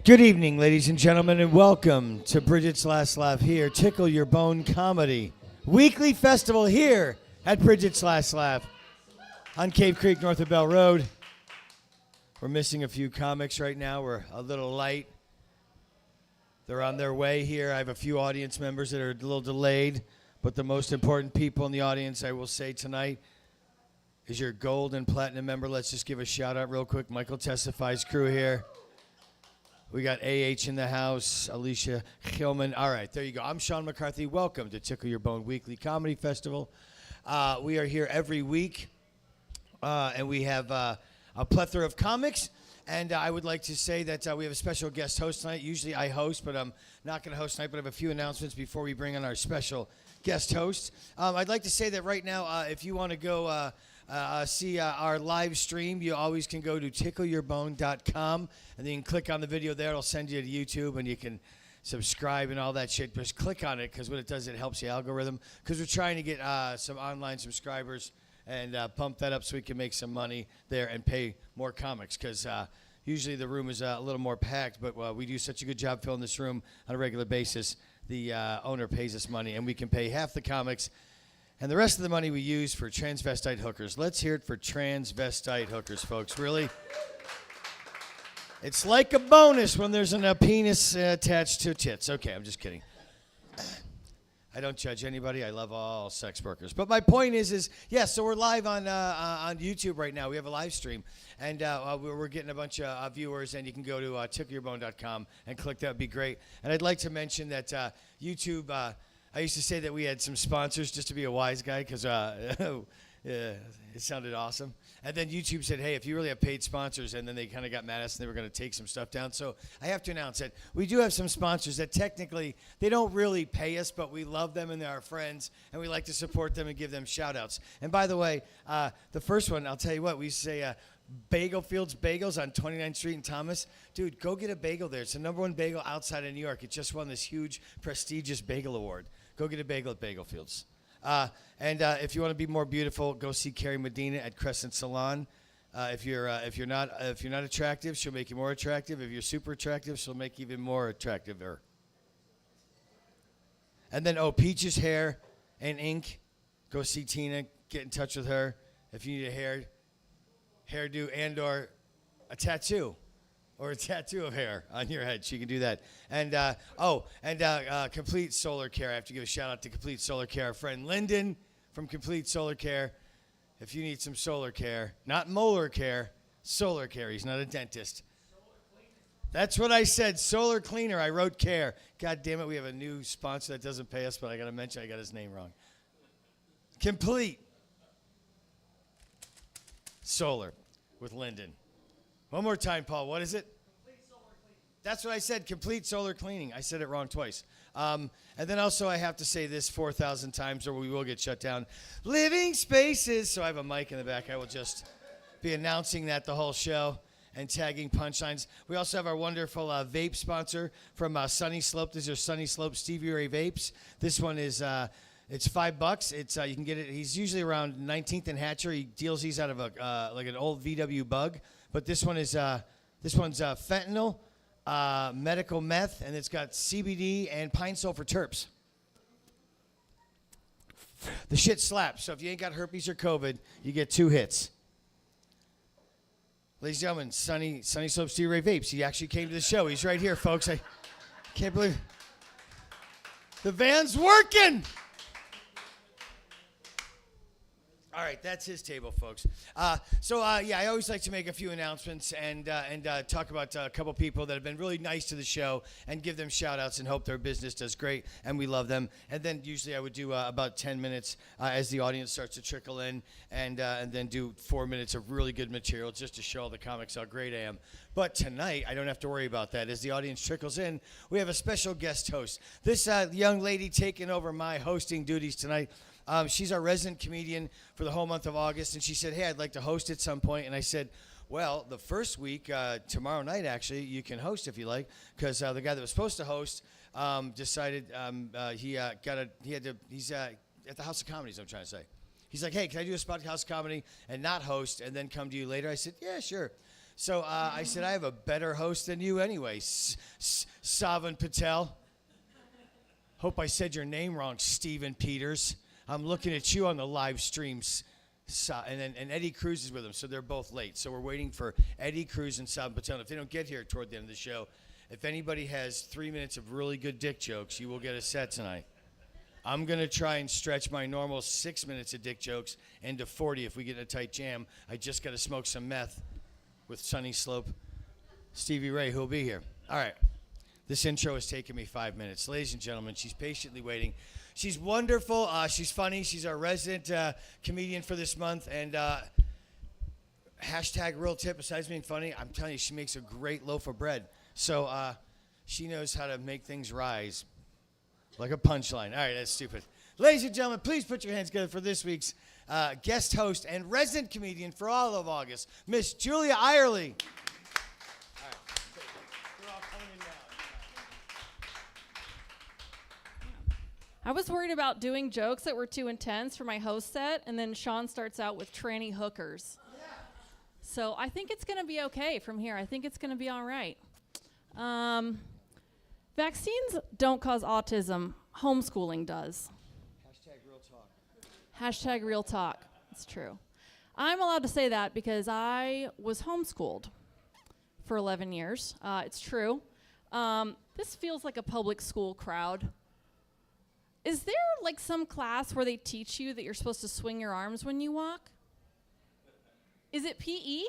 Good evening, ladies and gentlemen, and welcome to Brigit's Last Laugh here, Tickle Your Bone Comedy Weekly Festival here at Brigit's Last Laugh on Cave Creek, north of Bell Road. We're missing a few comics right now. We're a little light. They're on their way here. I have a few audience members that are a little delayed, but the most important people in the audience, I will say tonight, is your gold and platinum member. Let's just give a shout out real quick. Michael Testifies crew here. We got AH in the house, Alicia Hillman. All right, there you go. I'm Sean McCarthy. Welcome to Tickle Your Bone Weekly Comedy Festival. We are here every week, and we have a plethora of comics. And I would like to say that we have a special guest host tonight. Usually I host, but I'm not going to host tonight, but I have a few announcements before we bring on our special guest host. I'd like to say that right now, if you want to go see our live stream, you always can go to tickleyourbone.com, and then you can click on the video there. It'll send you to YouTube, and you can subscribe and all that shit. Just click on it, because what it does, it helps the algorithm, because we're trying to get some online subscribers and pump that up so we can make some money there and pay more comics, because usually the room is a little more packed, but we do such a good job filling this room on a regular basis. The owner pays us money, and we can pay half the comics, and the rest of the money we use for transvestite hookers. Let's hear it for transvestite hookers, folks. Really? It's like a bonus when there's a penis attached to tits. Okay, I'm just kidding. I don't judge anybody. I love all sex workers. But my point is yeah, so we're live on YouTube right now. We have a live stream, and we're getting a bunch of viewers, and you can go to tickleyourbone.com and click. That would be great. And I'd like to mention that YouTube, I used to say that we had some sponsors just to be a wise guy, because it sounded awesome. And then YouTube said, hey, if you really have paid sponsors, and then they kind of got mad at us and they were going to take some stuff down. So I have to announce that we do have some sponsors that technically, they don't really pay us, but we love them and they're our friends, and we like to support them and give them shout outs. And by the way, the first one, I'll tell you what, we used to say Bagel Fields Bagels on 29th Street in Thomas. Dude, go get a bagel there. It's the #1 bagel outside of New York. It just won this huge, prestigious bagel award. Go get a bagel at Bagel Fields. And if you want to be more beautiful, go see Carrie Medina at Crescent Salon. If you're not attractive, she'll make you more attractive. If you're super attractive, she'll make you even more attractive. And then Peaches Hair and Ink. Go see Tina. Get in touch with her if you need a hairdo and or a tattoo. Or a tattoo of hair on your head. She can do that. And Complete Solar Care. I have to give a shout out to Complete Solar Care. Our friend Lyndon from Complete Solar Care. If you need some solar care, not molar care, solar care. He's not a dentist. That's what I said. Solar cleaner. I wrote care. God damn it, we have a new sponsor that doesn't pay us, but I got to mention I got his name wrong. Complete Solar with Lyndon. One more time, Paul. What is it? Complete Solar Cleaning. That's what I said, Complete Solar Cleaning. I said it wrong twice. And then also I have to say this 4,000 times or we will get shut down. Living Spaces. So I have a mic in the back. I will just be announcing that the whole show and tagging punchlines. We also have our wonderful vape sponsor from Sunny Slope. These are Sunny Slope Stevie Ray vapes. This one is... it's $5. It's you can get it. He's usually around 19th and Hatcher. He deals these out of like an old VW Bug. But this one's fentanyl, medical meth, and it's got CBD and pine sulfur terps. The shit slaps. So if you ain't got herpes or COVID, you get 2 hits. Ladies and gentlemen, Sunny Slope Stevie Ray Vapes. He actually came to the show. He's right here, folks. I can't believe it. The van's working. All right, that's his table, folks. I always like to make a few announcements and talk about a couple people that have been really nice to the show and give them shout-outs and hope their business does great, and we love them. And then usually I would do about 10 minutes as the audience starts to trickle in, and then do 4 minutes of really good material just to show all the comics how great I am. But tonight, I don't have to worry about that. As the audience trickles in, we have a special guest host. This young lady taking over my hosting duties tonight. She's our resident comedian for the whole month of August, and she said, hey, I'd like to host at some point. And I said, well, the first week, tomorrow night, actually, you can host if you like, because the guy that was supposed to host decided he's at the House of Comedy, is what I'm trying to say. He's like, hey, can I do a spot at House of Comedy and not host and then come to you later? I said, yeah, sure. So I said, I have a better host than you anyway, Saavan Patel. Hope I said your name wrong, Stephen Peters. I'm looking at you on the live streams. And Eddie Cruz is with them, so they're both late. So we're waiting for Eddie Cruz and Saavan Patel. If they don't get here toward the end of the show, if anybody has 3 minutes of really good dick jokes, you will get a set tonight. I'm going to try and stretch my normal 6 minutes of dick jokes into 40 if we get in a tight jam. I just got to smoke some meth with Sunny Slope, Stevie Ray, who will be here. All right. This intro has taken me 5 minutes. Ladies and gentlemen, she's patiently waiting. She's wonderful. She's funny. She's our resident comedian for this month. And hashtag real tip, besides being funny, I'm telling you, she makes a great loaf of bread. So she knows how to make things rise like a punchline. All right, that's stupid. Ladies and gentlemen, please put your hands together for this week's guest host and resident comedian for all of August, Miss Julia Eyerly. I was worried about doing jokes that were too intense for my host set, and then Sean starts out with tranny hookers. Yeah. So I think it's going to be okay from here. I think it's going to be all right. Vaccines don't cause autism. Homeschooling does. Hashtag real talk. Hashtag real talk. It's true. I'm allowed to say that because I was homeschooled for 11 years. It's true. This feels like a public school crowd. Is there like some class where they teach you that you're supposed to swing your arms when you walk? Is it PE?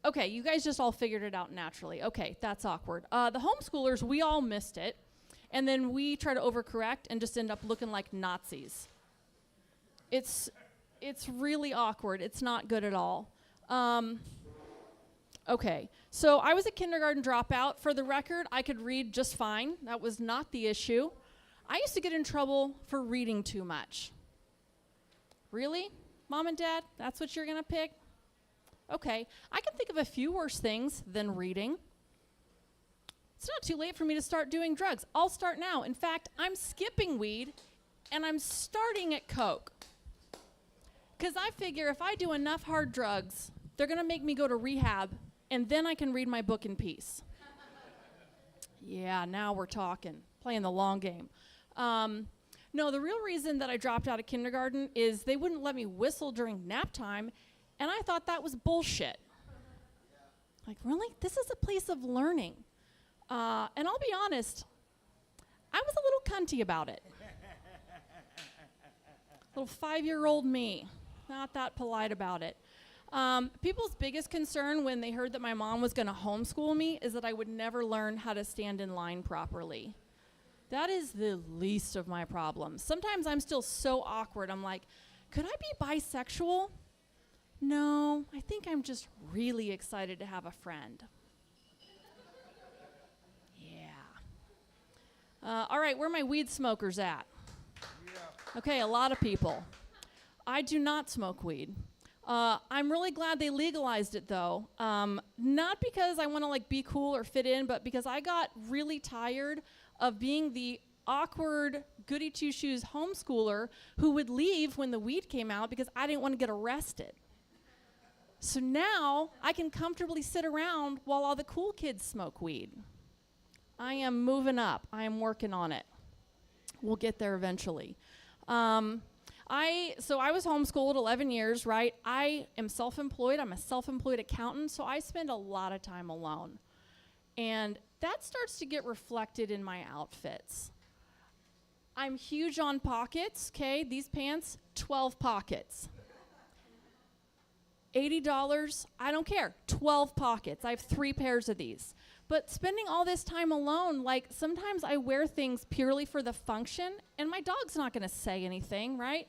Okay, you guys just all figured it out naturally. Okay, that's awkward. The homeschoolers, we all missed it. And then we try to overcorrect and just end up looking like Nazis. It's really awkward. It's not good at all. Okay, so I was a kindergarten dropout. For the record, I could read just fine. That was not the issue. I used to get in trouble for reading too much. Really? Mom and Dad, that's what you're going to pick? Okay, I can think of a few worse things than reading. It's not too late for me to start doing drugs. I'll start now. In fact, I'm skipping weed, and I'm starting at coke. Because I figure if I do enough hard drugs, they're going to make me go to rehab, and then I can read my book in peace. Yeah, now we're talking. Playing the long game. No, the real reason that I dropped out of kindergarten is they wouldn't let me whistle during nap time, and I thought that was bullshit. Like, really? This is a place of learning. And I'll be honest, I was a little cunty about it. Little 5-year-old me, not that polite about it. People's biggest concern when they heard that my mom was going to homeschool me is that I would never learn how to stand in line properly. That is the least of my problems. Sometimes I'm still so awkward. I'm like, could I be bisexual? No, I think I'm just really excited to have a friend. Yeah. All right, where are my weed smokers at? Yeah. Okay, a lot of people. I do not smoke weed. I'm really glad they legalized it, though. Not because I want to like be cool or fit in, but because I got really tired of being the awkward goody two-shoes homeschooler who would leave when the weed came out because I didn't want to get arrested. So now I can comfortably sit around while all the cool kids smoke weed. I am moving up. I am working on it. We'll get there eventually. So I was homeschooled 11 years, right? I am self-employed. I'm a self-employed accountant, so I spend a lot of time alone. And that starts to get reflected in my outfits. I'm huge on pockets, okay? These pants, 12 pockets. $80, I don't care, 12 pockets. I have 3 pairs of these. But spending all this time alone, like sometimes I wear things purely for the function, and my dog's not gonna say anything, right?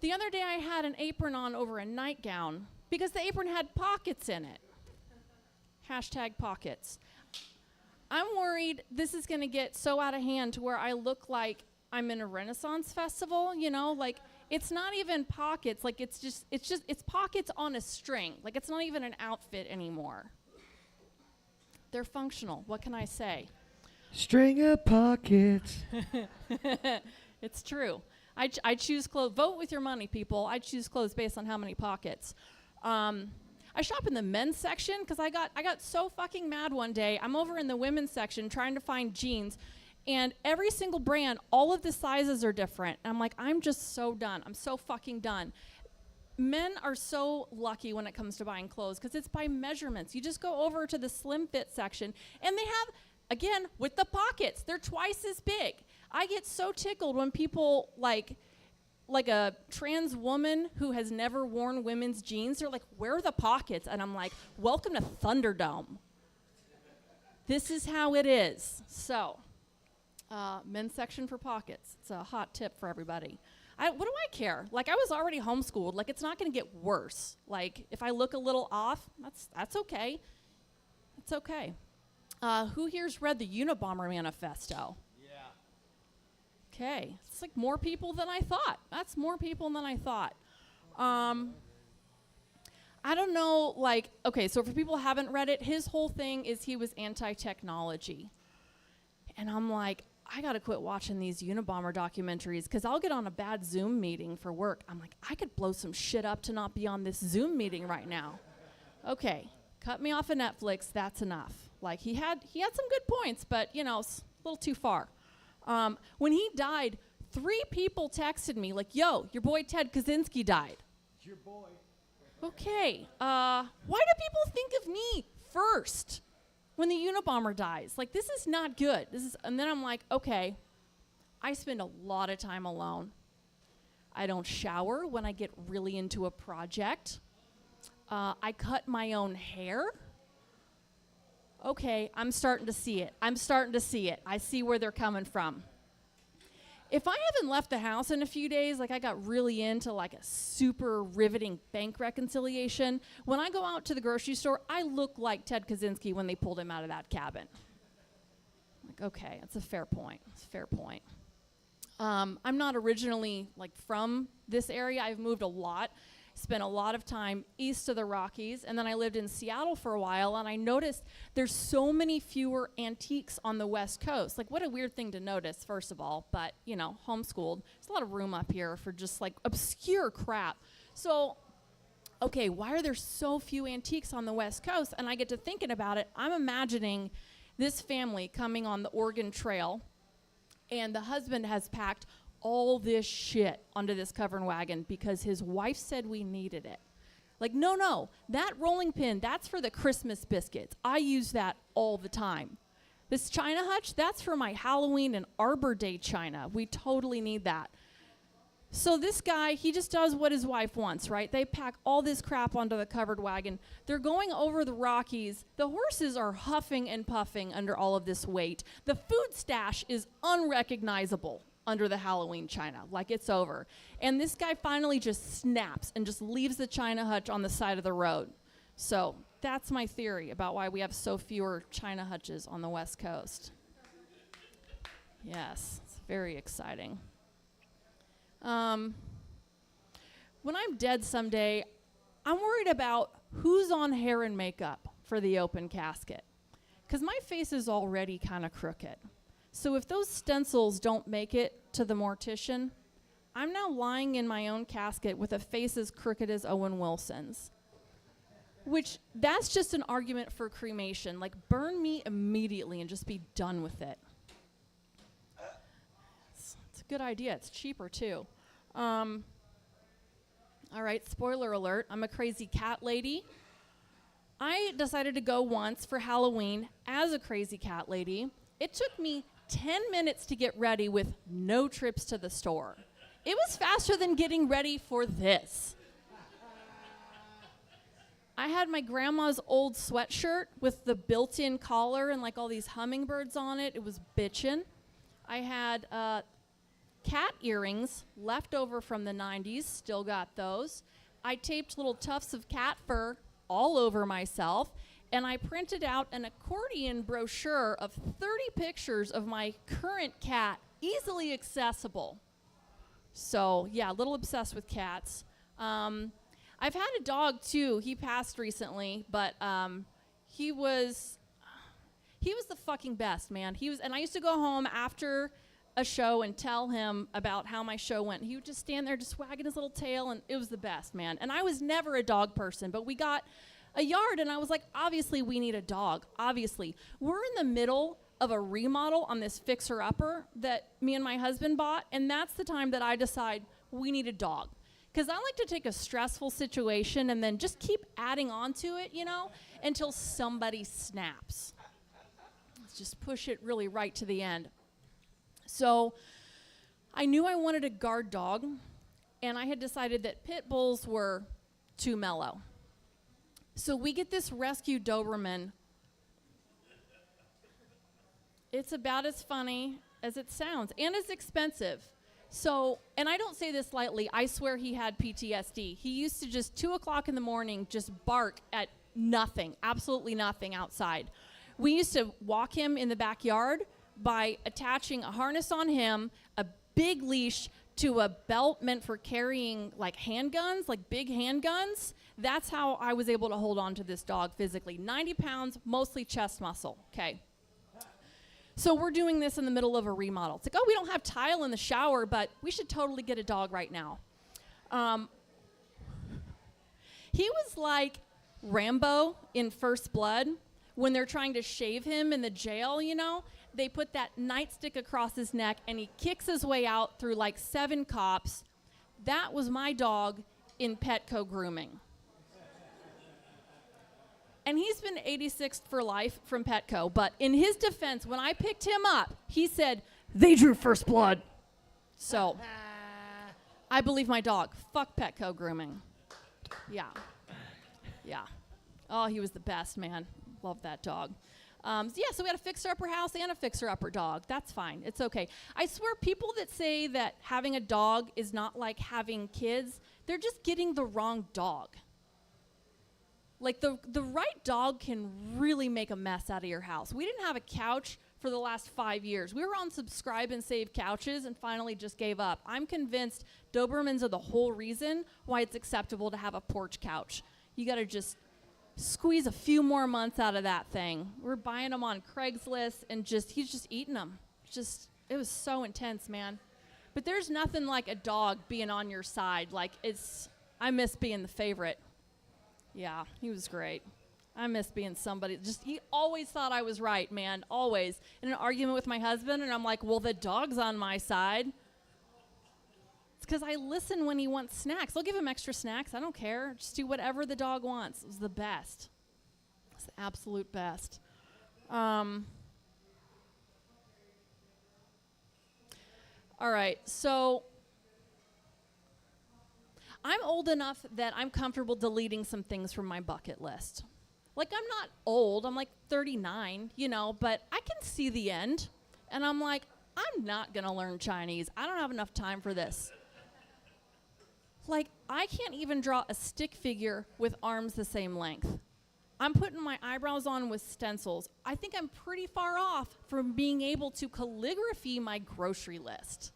The other day I had an apron on over a nightgown because the apron had pockets in it. Hashtag pockets. I'm worried this is gonna get so out of hand to where I look like I'm in a Renaissance festival, you know, like it's not even pockets, like it's pockets on a string. Like it's not even an outfit anymore. They're functional, what can I say? String of pockets. It's true. I choose clothes. Vote with your money, people. I choose clothes based on how many pockets. I I shop in the men's section because I got so fucking mad one day. I'm over in the women's section trying to find jeans, and every single brand, all of the sizes are different. And I'm like, I'm just so done. I'm so fucking done. Men are so lucky when it comes to buying clothes because it's by measurements. You just go over to the slim fit section, and they have, again, with the pockets, they're twice as big. I get so tickled when people like a trans woman who has never worn women's jeans, they're like, where are the pockets? And I'm like, welcome to Thunderdome. This is how it is. So, men's section for pockets. It's a hot tip for everybody. What do I care? Like, I was already homeschooled. Like, it's not going to get worse. Like, if I look a little off, that's okay. It's okay. Who here's read the Unabomber Manifesto? Yeah. Okay. It's like more people than I thought. That's more people than I thought. I don't know, like, okay, so for people who haven't read it, his whole thing is he was anti-technology. And I'm like, I got to quit watching these Unabomber documentaries because I'll get on a bad Zoom meeting for work. I'm like, I could blow some shit up to not be on this Zoom meeting right now. Okay, cut me off of Netflix. That's enough. Like, he had some good points, but, you know, it's a little too far. When he died, 3 people texted me, like, yo, your boy Ted Kaczynski died. Your boy. Okay, why do people think of me first when the Unabomber dies? Like, this is not good. And then I'm like, okay, I spend a lot of time alone. I don't shower when I get really into a project. I cut my own hair. Okay, I'm starting to see it. I see where they're coming from. If I haven't left the house in a few days, like I got really into like a super riveting bank reconciliation, when I go out to the grocery store, I look like Ted Kaczynski when they pulled him out of that cabin. Like, okay, that's a fair point. I'm not originally like from this area. I've moved a lot, spent a lot of time east of the Rockies, and then I lived in Seattle for a while, and I noticed there's so many fewer antiques on the West Coast. Like, what a weird thing to notice, first of all, but, you know, homeschooled. There's a lot of room up here for just, like, obscure crap. So, okay, why are there so few antiques on the West Coast? And I get to thinking about it. I'm imagining this family coming on the Oregon Trail, and the husband has packed all this shit onto this covered wagon because his wife said we needed it. Like, no, that rolling pin, that's for the Christmas biscuits. I use that all the time. This China hutch, that's for my Halloween and Arbor Day china. We totally need that. So this guy, he just does what his wife wants, right? They pack all this crap onto the covered wagon. They're going over the Rockies. The horses are huffing and puffing under all of this weight. The food stash is unrecognizable under the Halloween china, like it's over. And this guy finally just snaps and just leaves the china hutch on the side of the road. So that's my theory about why we have so fewer china hutches on the West Coast. Yes, it's very exciting. When I'm dead someday, I'm worried about who's on hair and makeup for the open casket. Because my face is already kind of crooked. So if those stencils don't make it to the mortician, I'm now lying in my own casket with a face as crooked as Owen Wilson's. Which, that's just an argument for cremation. Like, burn me immediately and just be done with it. It's a good idea. It's cheaper, too. All right, spoiler alert. I'm a crazy cat lady. I decided to go once for Halloween as a crazy cat lady. It took me 10 minutes to get ready with no trips to the store. It was faster than getting ready for this. I had my grandma's old sweatshirt with the built-in collar and like all these hummingbirds on it. It was bitchin'. I had cat earrings left over from the 90s. Still got those. I taped little tufts of cat fur all over myself. And I printed out an accordion brochure of 30 pictures of my current cat, easily accessible. So, yeah, a little obsessed with cats. I've had a dog, too. He passed recently, but he was the fucking best, man. And I used to go home after a show and tell him about how my show went. He would just stand there just wagging his little tail, and it was the best, man. And I was never a dog person, but we got a yard, and I was like, obviously we need a dog. Obviously. We're in the middle of a remodel on this fixer-upper that me and my husband bought, and that's the time that I decide we need a dog. Because I like to take a stressful situation and then just keep adding on to it, until somebody snaps. Let's just push it really right to the end. So I knew I wanted a guard dog, and I had decided that pit bulls were too mellow. So we get this rescue Doberman. It's about as funny as it sounds, and as expensive. So, and I don't say this lightly, I swear he had PTSD. He used to just 2 o'clock in the morning just bark at nothing, absolutely nothing outside. We used to walk him in the backyard by attaching a harness on him, a big leash to a belt meant for carrying like handguns, like big handguns. That's how I was able to hold on to this dog physically. 90 pounds, mostly chest muscle, okay. So we're doing this in the middle of a remodel. It's like, oh, we don't have tile in the shower, but we should totally get a dog right now. He was like Rambo in First Blood when they're trying to shave him in the jail, They put that nightstick across his neck, and he kicks his way out through like 7 cops. That was my dog in Petco grooming. And he's been 86th for life from Petco. But in his defense, when I picked him up, he said, they drew first blood. So I believe my dog. Fuck Petco grooming. Yeah. Oh, he was the best, man. Love that dog. So we had a fixer-upper house and a fixer-upper dog. That's fine. It's okay. I swear people that say that having a dog is not like having kids, they're just getting the wrong dog. Like, the right dog can really make a mess out of your house. We didn't have a couch for the last 5 years. We were on subscribe and save couches and finally just gave up. I'm convinced Dobermans are the whole reason why it's acceptable to have a porch couch. You got to just squeeze a few more months out of that thing. We're buying them on Craigslist, and he's just eating them. It was so intense, man. But there's nothing like a dog being on your side. I miss being the favorite. Yeah, he was great. I miss being somebody. He always thought I was right, man, always. In an argument with my husband, and I'm like, well, the dog's on my side. It's because I listen when he wants snacks. I'll give him extra snacks. I don't care. Just do whatever the dog wants. It was the best. It's the absolute best. All right, so I'm old enough that I'm comfortable deleting some things from my bucket list. Like, I'm not old. I'm like 39, but I can see the end. And I'm like, I'm not going to learn Chinese. I don't have enough time for this. Like, I can't even draw a stick figure with arms the same length. I'm putting my eyebrows on with stencils. I think I'm pretty far off from being able to calligraphy my grocery list.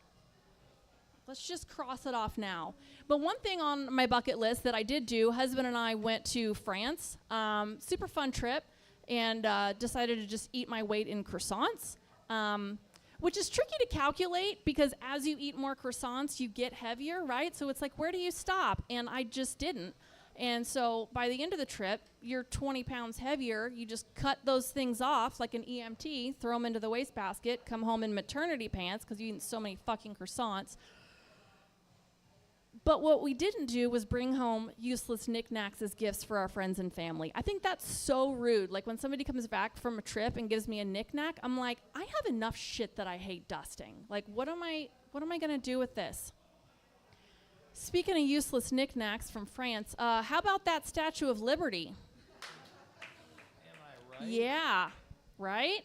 Let's just cross it off now. But one thing on my bucket list that I did do, husband and I went to France, super fun trip, and decided to just eat my weight in croissants, which is tricky to calculate because as you eat more croissants, you get heavier, right? So it's like, where do you stop? And I just didn't. And so by the end of the trip, you're 20 pounds heavier. You just cut those things off like an EMT, throw them into the wastebasket, come home in maternity pants because you eat so many fucking croissants. But what we didn't do was bring home useless knickknacks as gifts for our friends and family. I think that's so rude. Like, when somebody comes back from a trip and gives me a knickknack, I'm like, I have enough shit that I hate dusting. Like, what am I going to do with this? Speaking of useless knickknacks from France, how about that Statue of Liberty? Am I right? Yeah, right?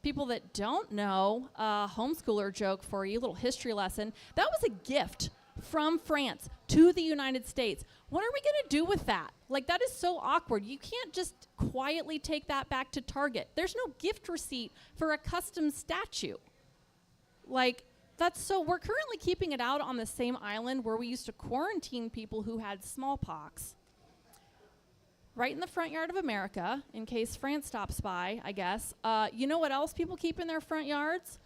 People that don't know, homeschooler joke for you, little history lesson. That was a gift from France to the United States. What are we going to do with that? Like, that is so awkward. You can't just quietly take that back to Target. There's no gift receipt for a custom statue. Like, we're currently keeping it out on the same island where we used to quarantine people who had smallpox. Right in the front yard of America, in case France stops by, I guess. You know what else people keep in their front yards?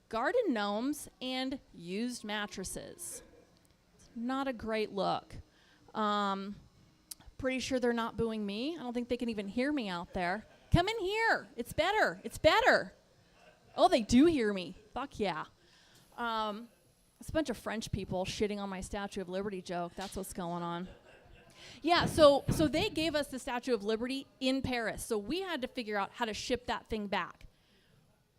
Garden gnomes and used mattresses. It's not a great look. pretty sure they're not booing me. I don't think they can even hear me out there. Come in here. It's better. It's better. Oh, they do hear me. Fuck yeah. It's a bunch of French people shitting on my Statue of Liberty joke. That's what's going on. Yeah, so they gave us the Statue of Liberty in Paris, so we had to figure out how to ship that thing back.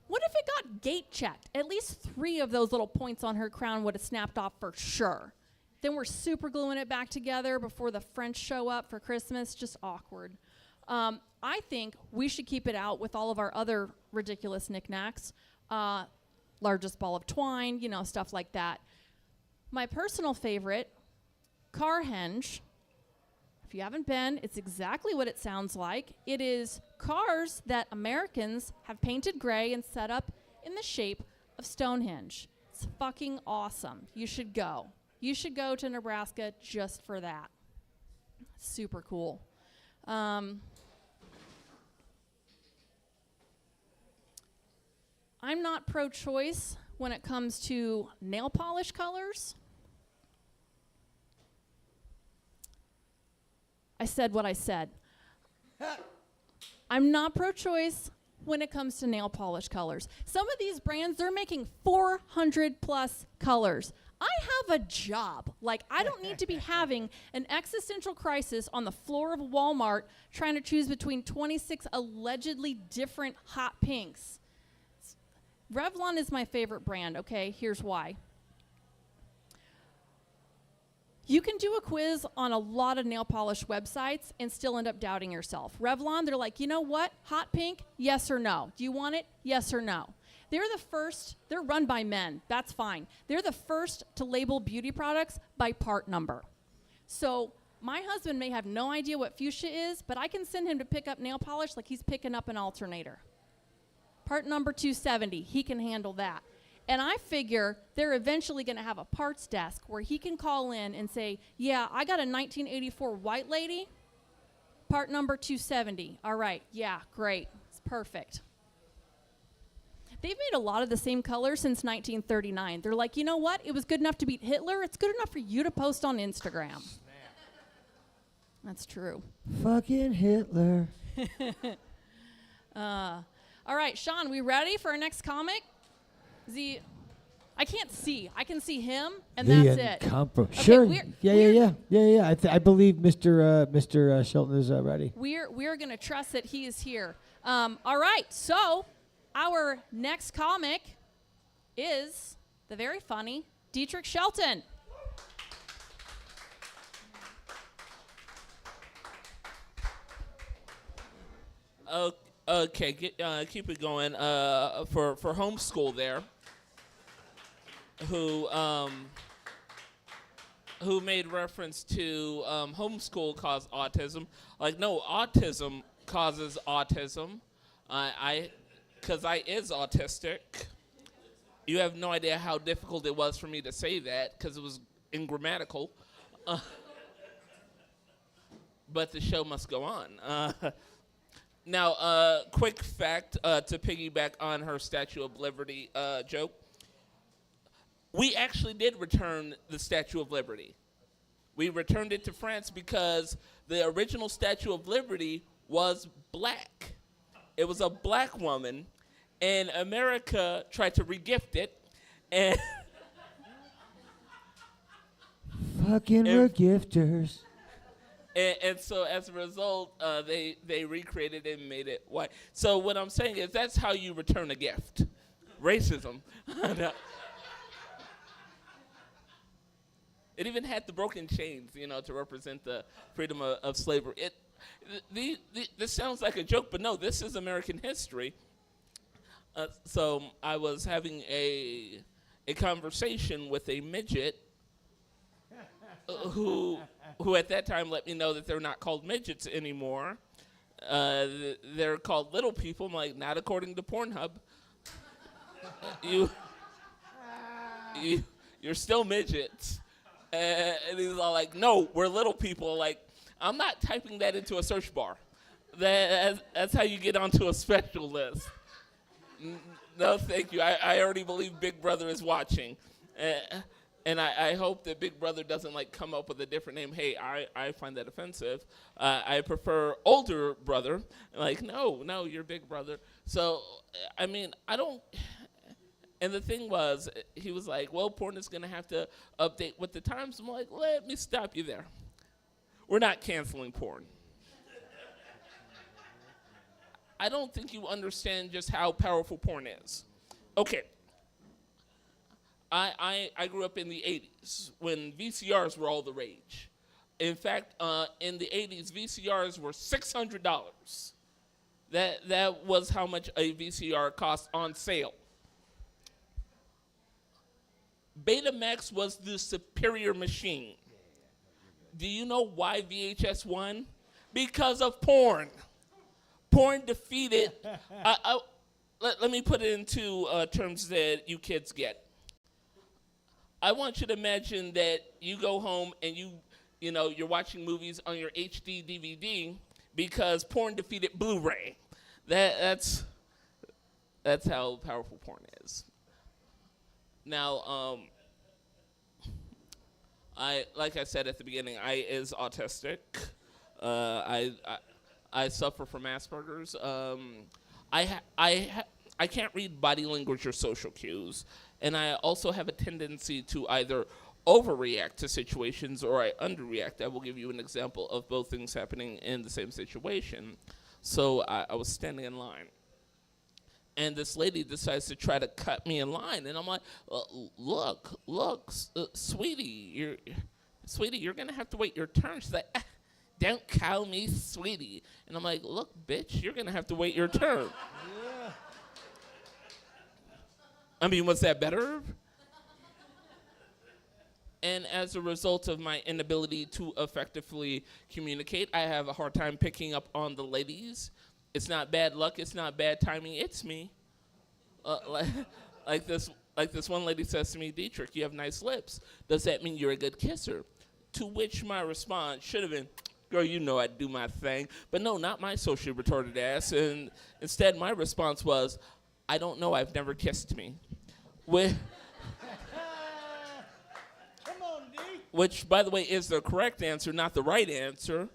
What if it got gate checked? At least 3 of those little points on her crown would have snapped off for sure. Then we're super gluing it back together before the French show up for Christmas. Just awkward. I think we should keep it out with all of our other ridiculous knickknacks. Largest ball of twine, you know, stuff like that. My personal favorite, Carhenge. If you haven't been, it's exactly what it sounds like. It is cars that Americans have painted gray and set up in the shape of Stonehenge. It's fucking awesome. You should go. You should go to Nebraska just for that. Super cool. I'm not pro-choice when it comes to nail polish colors. I said what I said. I'm not pro-choice when it comes to nail polish colors. Some of these brands, they're making 400 plus colors. I have a job. Like, I don't need to be having an existential crisis on the floor of Walmart trying to choose between 26 allegedly different hot pinks. Revlon is my favorite brand, okay? Here's why. You can do a quiz on a lot of nail polish websites and still end up doubting yourself. Revlon, they're like, you know what? Hot pink, yes or no? Do you want it? Yes or no? They're the first, they're run by men, that's fine. They're the first to label beauty products by part number. So my husband may have no idea what fuchsia is, but I can send him to pick up nail polish like he's picking up an alternator. Part number 270, he can handle that. And I figure they're eventually going to have a parts desk where he can call in and say, yeah, I got a 1984 white lady, part number 270. All right, yeah, great, it's perfect. They've made a lot of the same colors since 1939. They're like, you know what? It was good enough to beat Hitler. It's good enough for you to post on Instagram. That's true. Fucking Hitler. All right, Sean, we ready for our next comic? I can't see. I can see him, and that's it. Okay, sure. Yeah. I believe Mr. Shelton is ready. We're going to trust that he is here. All right, so our next comic is the very funny Diethrich Shelton. Okay, keep it going. For homeschool there, who made reference to homeschool cause autism. Like, no, autism causes autism. Because I is autistic. You have no idea how difficult it was for me to say that because it was ungrammatical. But the show must go on. Now, quick fact to piggyback on her Statue of Liberty joke. We actually did return the Statue of Liberty. We returned it to France because the original Statue of Liberty was black. It was a black woman, and America tried to regift it, and fucking regifters. And so as a result, they recreated it and made it white. So what I'm saying is that's how you return a gift. Racism. It even had the broken chains, to represent the freedom of slavery. This sounds like a joke, but no, this is American history. So I was having a conversation with a midget who at that time let me know that they're not called midgets anymore. They're called little people. I'm like, not according to Pornhub. You're still midgets. And he's all like, no, we're little people. Like, I'm not typing that into a search bar. That's how you get onto a special list. No, thank you. I already believe Big Brother is watching. And I hope that Big Brother doesn't like come up with a different name. Hey, I find that offensive. I prefer older brother. Like, no, you're Big Brother. So, I mean, I don't. And the thing was, he was like, well, porn is going to have to update with the times. I'm like, let me stop you there. We're not canceling porn. I don't think you understand just how powerful porn is. Okay. I grew up in the 80s when VCRs were all the rage. In fact, in the 80s, VCRs were $600. That was how much a VCR cost on sale. Betamax was the superior machine. Do you know why VHS won? Because of porn. Porn defeated. Let me put it into terms that you kids get. I want you to imagine that you go home and you're watching movies on your HD DVD because porn defeated Blu-ray. That's how powerful porn is. Now, like I said at the beginning, I is autistic. I suffer from Asperger's. I can't read body language or social cues, and I also have a tendency to either overreact to situations or I underreact. I will give you an example of both things happening in the same situation. So I was standing in line, and this lady decides to try to cut me in line, and I'm like, look, sweetie, you're gonna have to wait your turn. She's like, don't call me sweetie. And I'm like, look, bitch, you're gonna have to wait your turn. Yeah. I mean, was that better? And as a result of my inability to effectively communicate, I have a hard time picking up on the ladies. It's not bad luck, it's not bad timing, it's me. Like this one lady says to me, Diethrich, you have nice lips. Does that mean you're a good kisser? To which my response should have been, girl, you know I do my thing. But no, not my socially retarded ass. And instead, my response was, I don't know, I've never kissed me. Which, by the way, is the correct answer, not the right answer.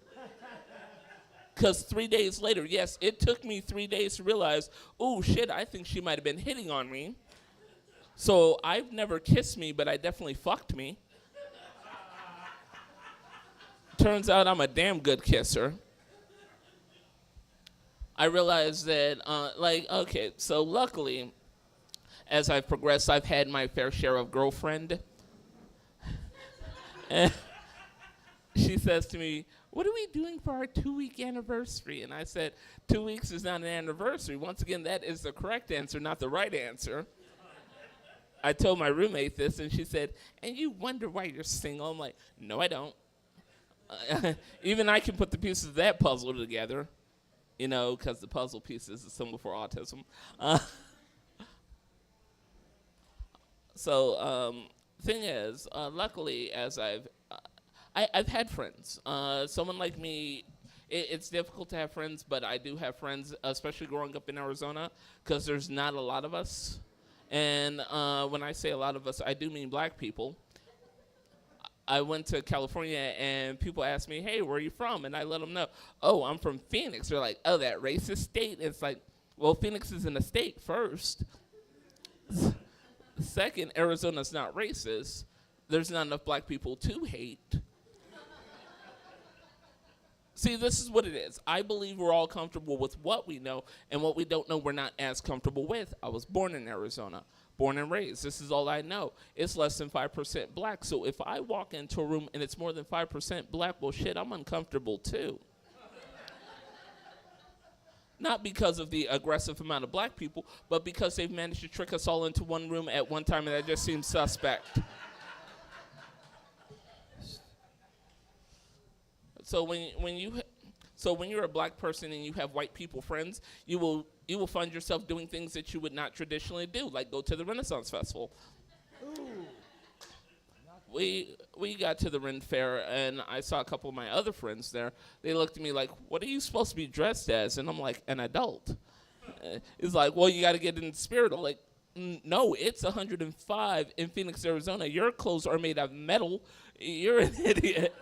Because 3 days later, yes, it took me 3 days to realize, oh, shit, I think she might have been hitting on me. So I've never kissed me, but I definitely fucked me. Turns out I'm a damn good kisser. I realized that, okay, so luckily, as I've progressed, I've had my fair share of girlfriend. And she says to me, what are we doing for our 2-week anniversary? And I said, 2 weeks is not an anniversary. Once again, that is the correct answer, not the right answer. I told my roommate this, and she said, and you wonder why you're single? I'm like, no, I don't. Even I can put the pieces of that puzzle together, because the puzzle piece is a symbol for autism. Thing is, luckily, as I've had friends. Someone like me, it's difficult to have friends, but I do have friends, especially growing up in Arizona, because there's not a lot of us. And when I say a lot of us, I do mean black people. I went to California, and people asked me, hey, where are you from? And I let them know, oh, I'm from Phoenix. They're like, oh, that racist state? It's like, well, Phoenix isn't a state, first. Second, Arizona's not racist. There's not enough black people to hate. See, this is what it is. I believe we're all comfortable with what we know, and what we don't know we're not as comfortable with. I was born in Arizona, born and raised. This is all I know. It's less than 5% black, so if I walk into a room and it's more than 5% black, well, shit, I'm uncomfortable too. Not because of the aggressive amount of black people, but because they've managed to trick us all into one room at one time, and that just seems suspect. So when you're a black person and you have white people friends, you will find yourself doing things that you would not traditionally do, like go to the Renaissance Festival. Ooh. We got to the Ren Fair, and I saw a couple of my other friends there. They looked at me like, what are you supposed to be dressed as? And I'm like, an adult. It's like, well, you got to get in the spirit. I'm like, no, it's 105 in Phoenix, Arizona. Your clothes are made of metal. You're an idiot.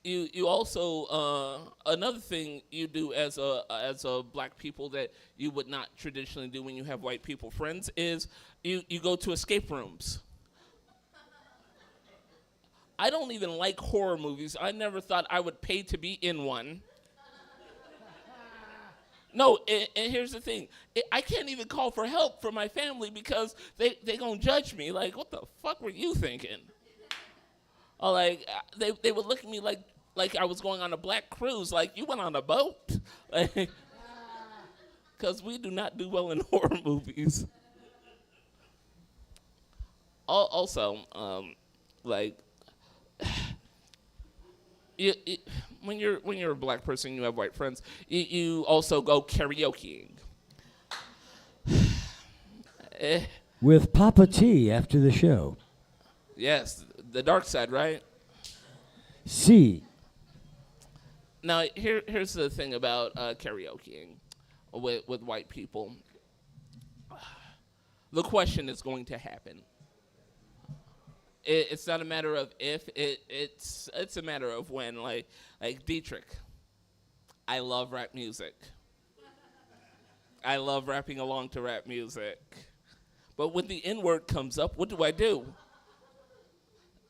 You also another thing you do as a black people that you would not traditionally do when you have white people friends is you go to escape rooms. I don't even like horror movies. I never thought I would pay to be in one. No, and here's the thing. I can't even call for help from my family because they gonna judge me. Like, what the fuck were you thinking? Or like, they would look at me like I was going on a black cruise. Like, you went on a boat? Because we do not do well in horror movies. Also, like, when you're a black person, you have white friends. You also go karaokeing. With Papa T after the show. Yes, the Darkside, right? C. Now here's the thing about karaokeing with white people. The question is going to happen. It's not a matter of if, it's a matter of when. Like Diethrich, I love rap music. I love rapping along to rap music. But when the N-word comes up, what do?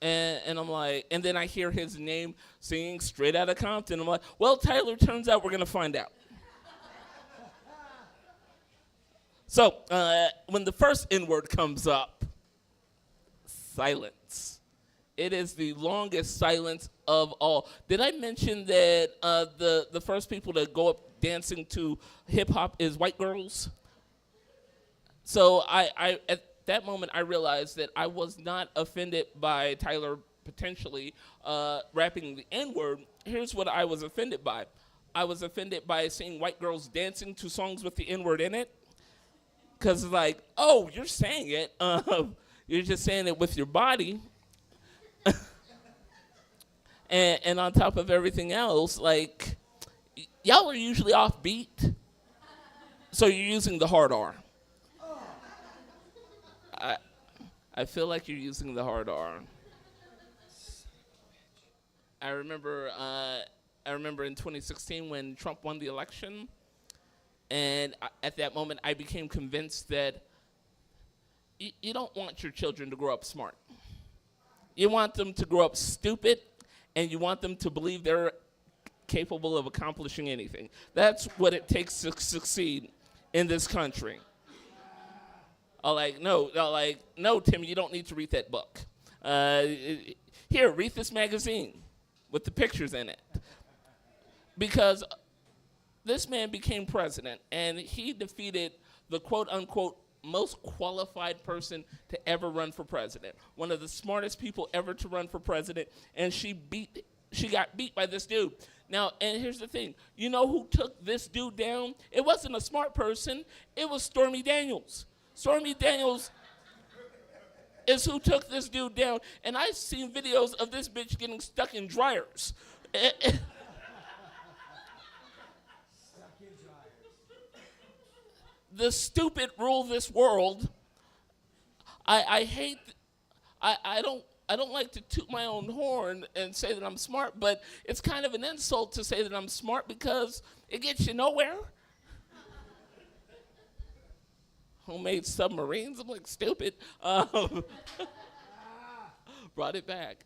And I'm like, and then I hear his name singing Straight Outta Compton. I'm like, well, Tyler, turns out we're going to find out. So when the first N-word comes up, silence. It is the longest silence of all. Did I mention that the first people to go up dancing to hip-hop is white girls? So I at that moment, I realized that I was not offended by Tyler potentially rapping the N-word. Here's what I was offended by. I was offended by seeing white girls dancing to songs with the N-word in it. Because, like, oh, you're saying it. You're just saying it with your body. and on top of everything else, like, y'all are usually off beat. So you're using the hard R. I feel like you're using the hard R. I remember in 2016 when Trump won the election, and at that moment I became convinced that you don't want your children to grow up smart. You want them to grow up stupid, and you want them to believe they're capable of accomplishing anything. That's what it takes to succeed in this country. No, Tim, you don't need to read that book. Here, read this magazine with the pictures in it. Because this man became president, and he defeated the quote-unquote most qualified person to ever run for president, one of the smartest people ever to run for president, and she got beat by this dude. Now, and here's the thing. You know who took this dude down? It wasn't a smart person. It was Stormy Daniels. Stormy Daniels is who took this dude down. And I've seen videos of this bitch getting stuck in dryers. The stupid rule this world. I don't like to toot my own horn and say that I'm smart, but it's kind of an insult to say that I'm smart because it gets you nowhere. Homemade submarines, I'm like, stupid. Brought it back.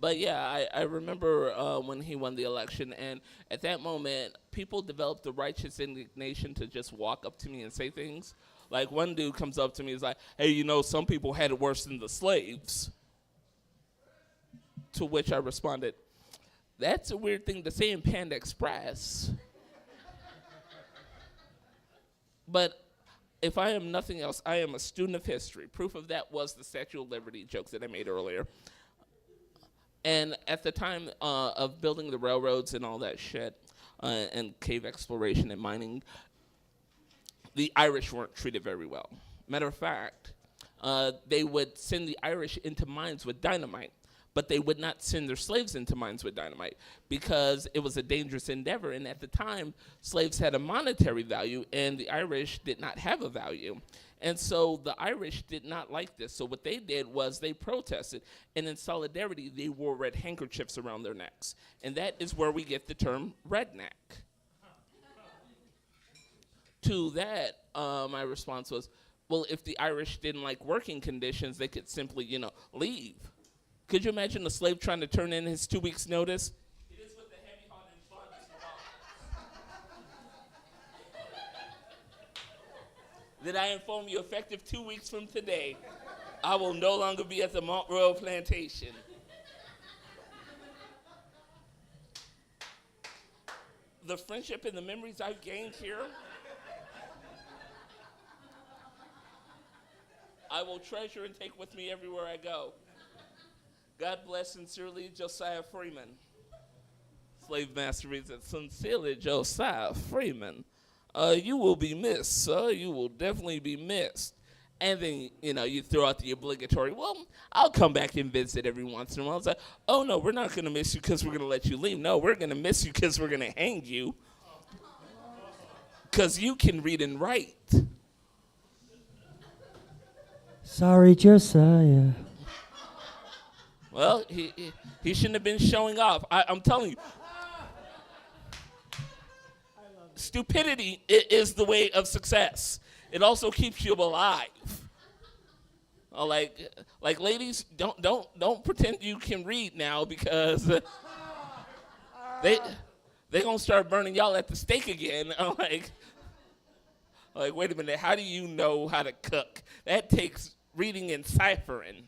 But yeah, I remember when he won the election, and at that moment, people developed the righteous indignation to just walk up to me and say things. Like, one dude comes up to me and is like, hey, you know, some people had it worse than the slaves. To which I responded, that's a weird thing to say in Panda Express. But if I am nothing else, I am a student of history. Proof of that was the Statue of Liberty jokes that I made earlier. And at the time of building the railroads and all that shit, and cave exploration and mining, the Irish weren't treated very well. Matter of fact, they would send the Irish into mines with dynamite. but they would not send their slaves into mines with dynamite because it was a dangerous endeavor. And at the time, slaves had a monetary value, and the Irish did not have a value. And so the Irish did not like this. So what they did was they protested, and in solidarity, they wore red handkerchiefs around their necks. And that is where we get the term redneck. To that, my response was, well, if the Irish didn't like working conditions, they could simply, leave. Could you imagine a slave trying to turn in his 2 weeks' notice? It is with the heavy heart and fondness of that I inform you, effective 2 weeks from today, I will no longer be at the Mont Royal plantation. The friendship and the memories I've gained here, I will treasure and take with me everywhere I go. God bless sincerely, Josiah Freeman. Slave master reads it, sincerely, Josiah Freeman. You will be missed, sir. You will definitely be missed. And then, you throw out the obligatory, well, I'll come back and visit every once in a while. It's like, oh, no, we're not going to miss you because we're going to let you leave. No, we're going to miss you because we're going to hang you because you can read and write. Sorry, Josiah. Well, he shouldn't have been showing off. I'm telling you. Stupidity is the way of success. It also keeps you alive. Like ladies, don't pretend you can read now because they gonna start burning y'all at the stake again. I'm like, wait a minute, how do you know how to cook? That takes reading and ciphering.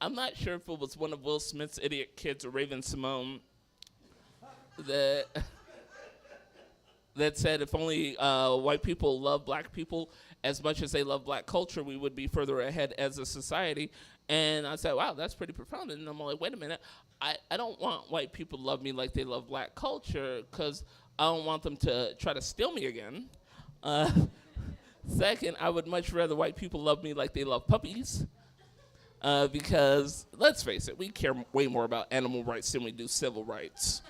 I'm not sure if it was one of Will Smith's idiot kids or Raven Simone that said if only white people love black people as much as they love black culture, we would be further ahead as a society. And I said, wow, that's pretty profound. And I'm like, wait a minute, I don't want white people to love me like they love black culture because I don't want them to try to steal me again. Second, I would much rather white people love me like they love puppies. Because, let's face it, we care way more about animal rights than we do civil rights.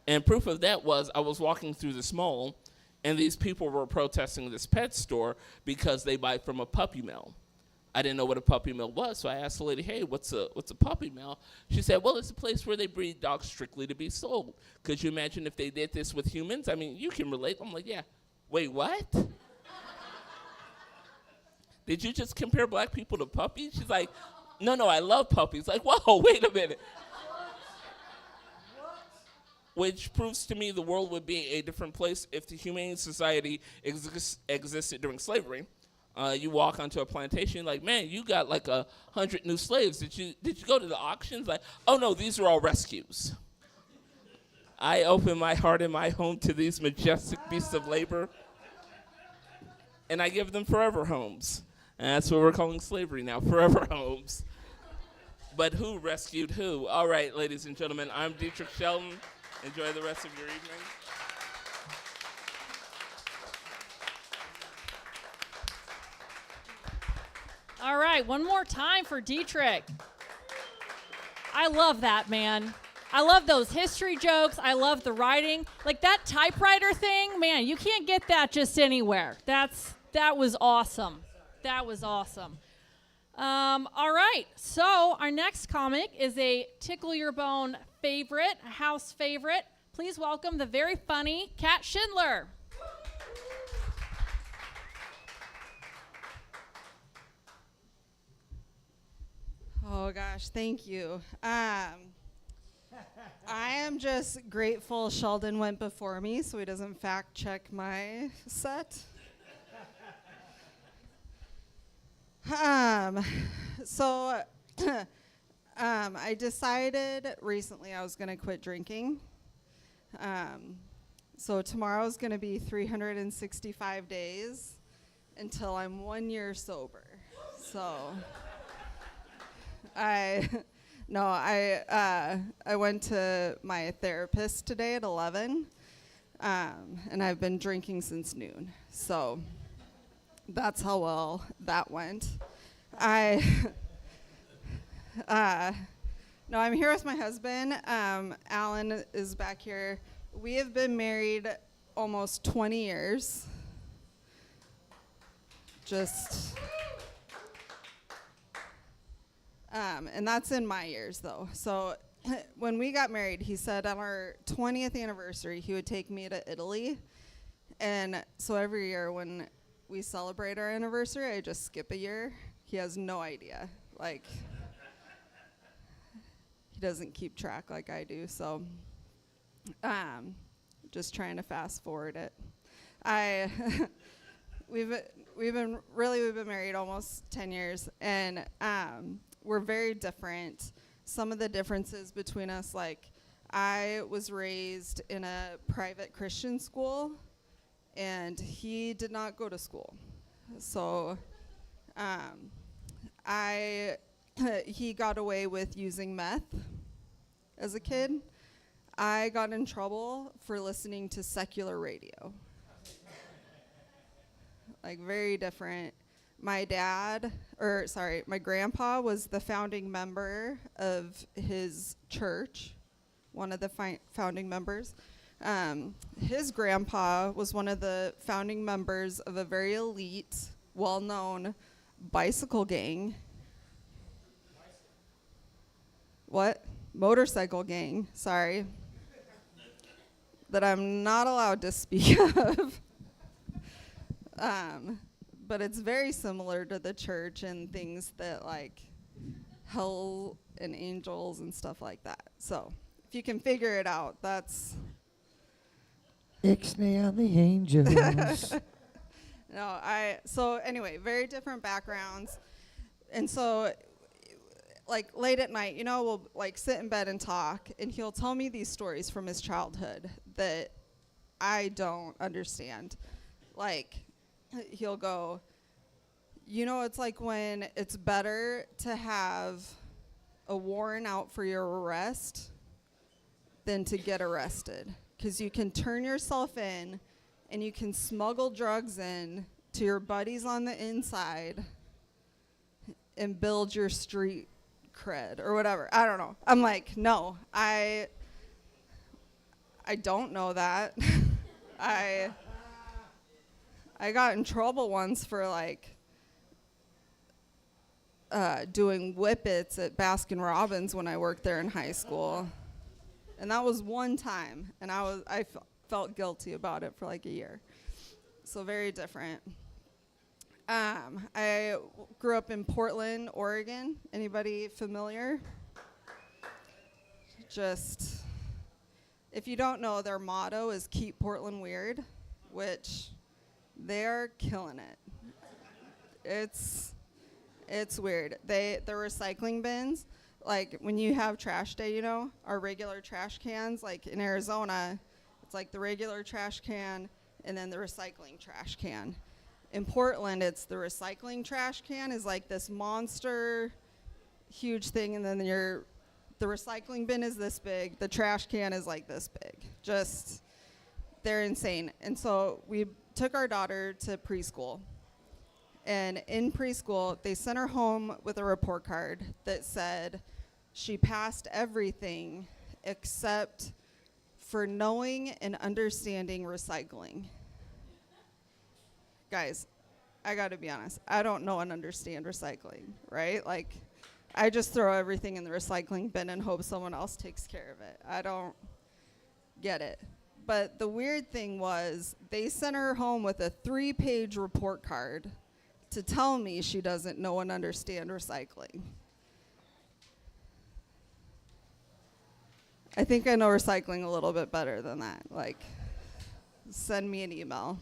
And proof of that was I was walking through this mall, and these people were protesting this pet store because they buy from a puppy mill. I didn't know what a puppy mill was, so I asked the lady, hey, what's a puppy mill? She said, well, it's a place where they breed dogs strictly to be sold. Could you imagine if they did this with humans? I mean, you can relate. I'm like, yeah. Wait, what? Did you just compare black people to puppies? She's like, no, I love puppies. Like, whoa, wait a minute. Which proves to me the world would be a different place if the humane society existed during slavery. You walk onto a plantation, like, man, you got like 100 new slaves. Did you go to the auctions? Like, oh no, these are all rescues. I open my heart and my home to these majestic beasts of labor, and I give them forever homes. And that's what we're calling slavery now, forever homes. But who rescued who? All right, ladies and gentlemen, I'm Diethrich Shelton. Enjoy the rest of your evening. All right, one more time for Diethrich. I love that, man. I love those history jokes. I love the writing. Like that typewriter thing, man, you can't get that just anywhere. That was awesome. That was awesome. All right, so our next comic is a Tickle Your Bone favorite, a house favorite. Please welcome the very funny Kat Schindler. Oh gosh, thank you. I am just grateful Sheldon went before me so he doesn't fact check my set. I decided recently I was going to quit drinking. So tomorrow's going to be 365 days until I'm 1 year sober. So I went to my therapist today at 11, and I've been drinking since noon. So that's how well that went. I no, I'm here with my husband. Alan is back here. We have been married almost 20 years. And that's in my years, though. So when we got married, he said on our 20th anniversary, he would take me to Italy. And so every year when we celebrate our anniversary, I just skip a year. He has no idea. Like, he doesn't keep track like I do. So just trying to fast forward it. We've been married almost 10 years, and we're very different. Some of the differences between us, like, I was raised in a private Christian school, and he did not go to school. So he got away with using meth as a kid. I got in trouble for listening to secular radio. Like, very different. My grandpa was the founding member of his church, one of the founding members. His grandpa was one of the founding members of a very elite, well-known bicycle gang. What? Motorcycle gang, sorry. That I'm not allowed to speak of. But it's very similar to the church and things that, like, hell and angels and stuff like that. So if you can figure it out, that's... Ixnay on the angels. So anyway, very different backgrounds. And so, like, late at night, we'll, like, sit in bed and talk, and he'll tell me these stories from his childhood that I don't understand. Like, he'll go, it's like when it's better to have a warrant out for your arrest than to get arrested. Because you can turn yourself in and you can smuggle drugs in to your buddies on the inside and build your street cred or whatever. I don't know. I'm like, no, I don't know that. I got in trouble once for, like, doing whippets at Baskin Robbins when I worked there in high school. And that was one time, and I felt guilty about it for like a year. So very different. I grew up in Portland, Oregon. Anybody familiar? Just, if you don't know, their motto is Keep Portland Weird, which they're killing it. It's weird. The recycling bins, like when you have trash day, our regular trash cans, like in Arizona, it's like the regular trash can and then the recycling trash can. In Portland, it's the recycling trash can is like this monster huge thing, and then the recycling bin is this big, the trash can is like this big. Just, they're insane. And so we took our daughter to preschool. And in preschool, they sent her home with a report card that said she passed everything except for knowing and understanding recycling. Guys, I gotta be honest, I don't know and understand recycling, right? Like, I just throw everything in the recycling bin and hope someone else takes care of it. I don't get it. But the weird thing was, they sent her home with a 3-page report card to tell me she doesn't know and understand recycling. I think I know recycling a little bit better than that. Like, send me an email.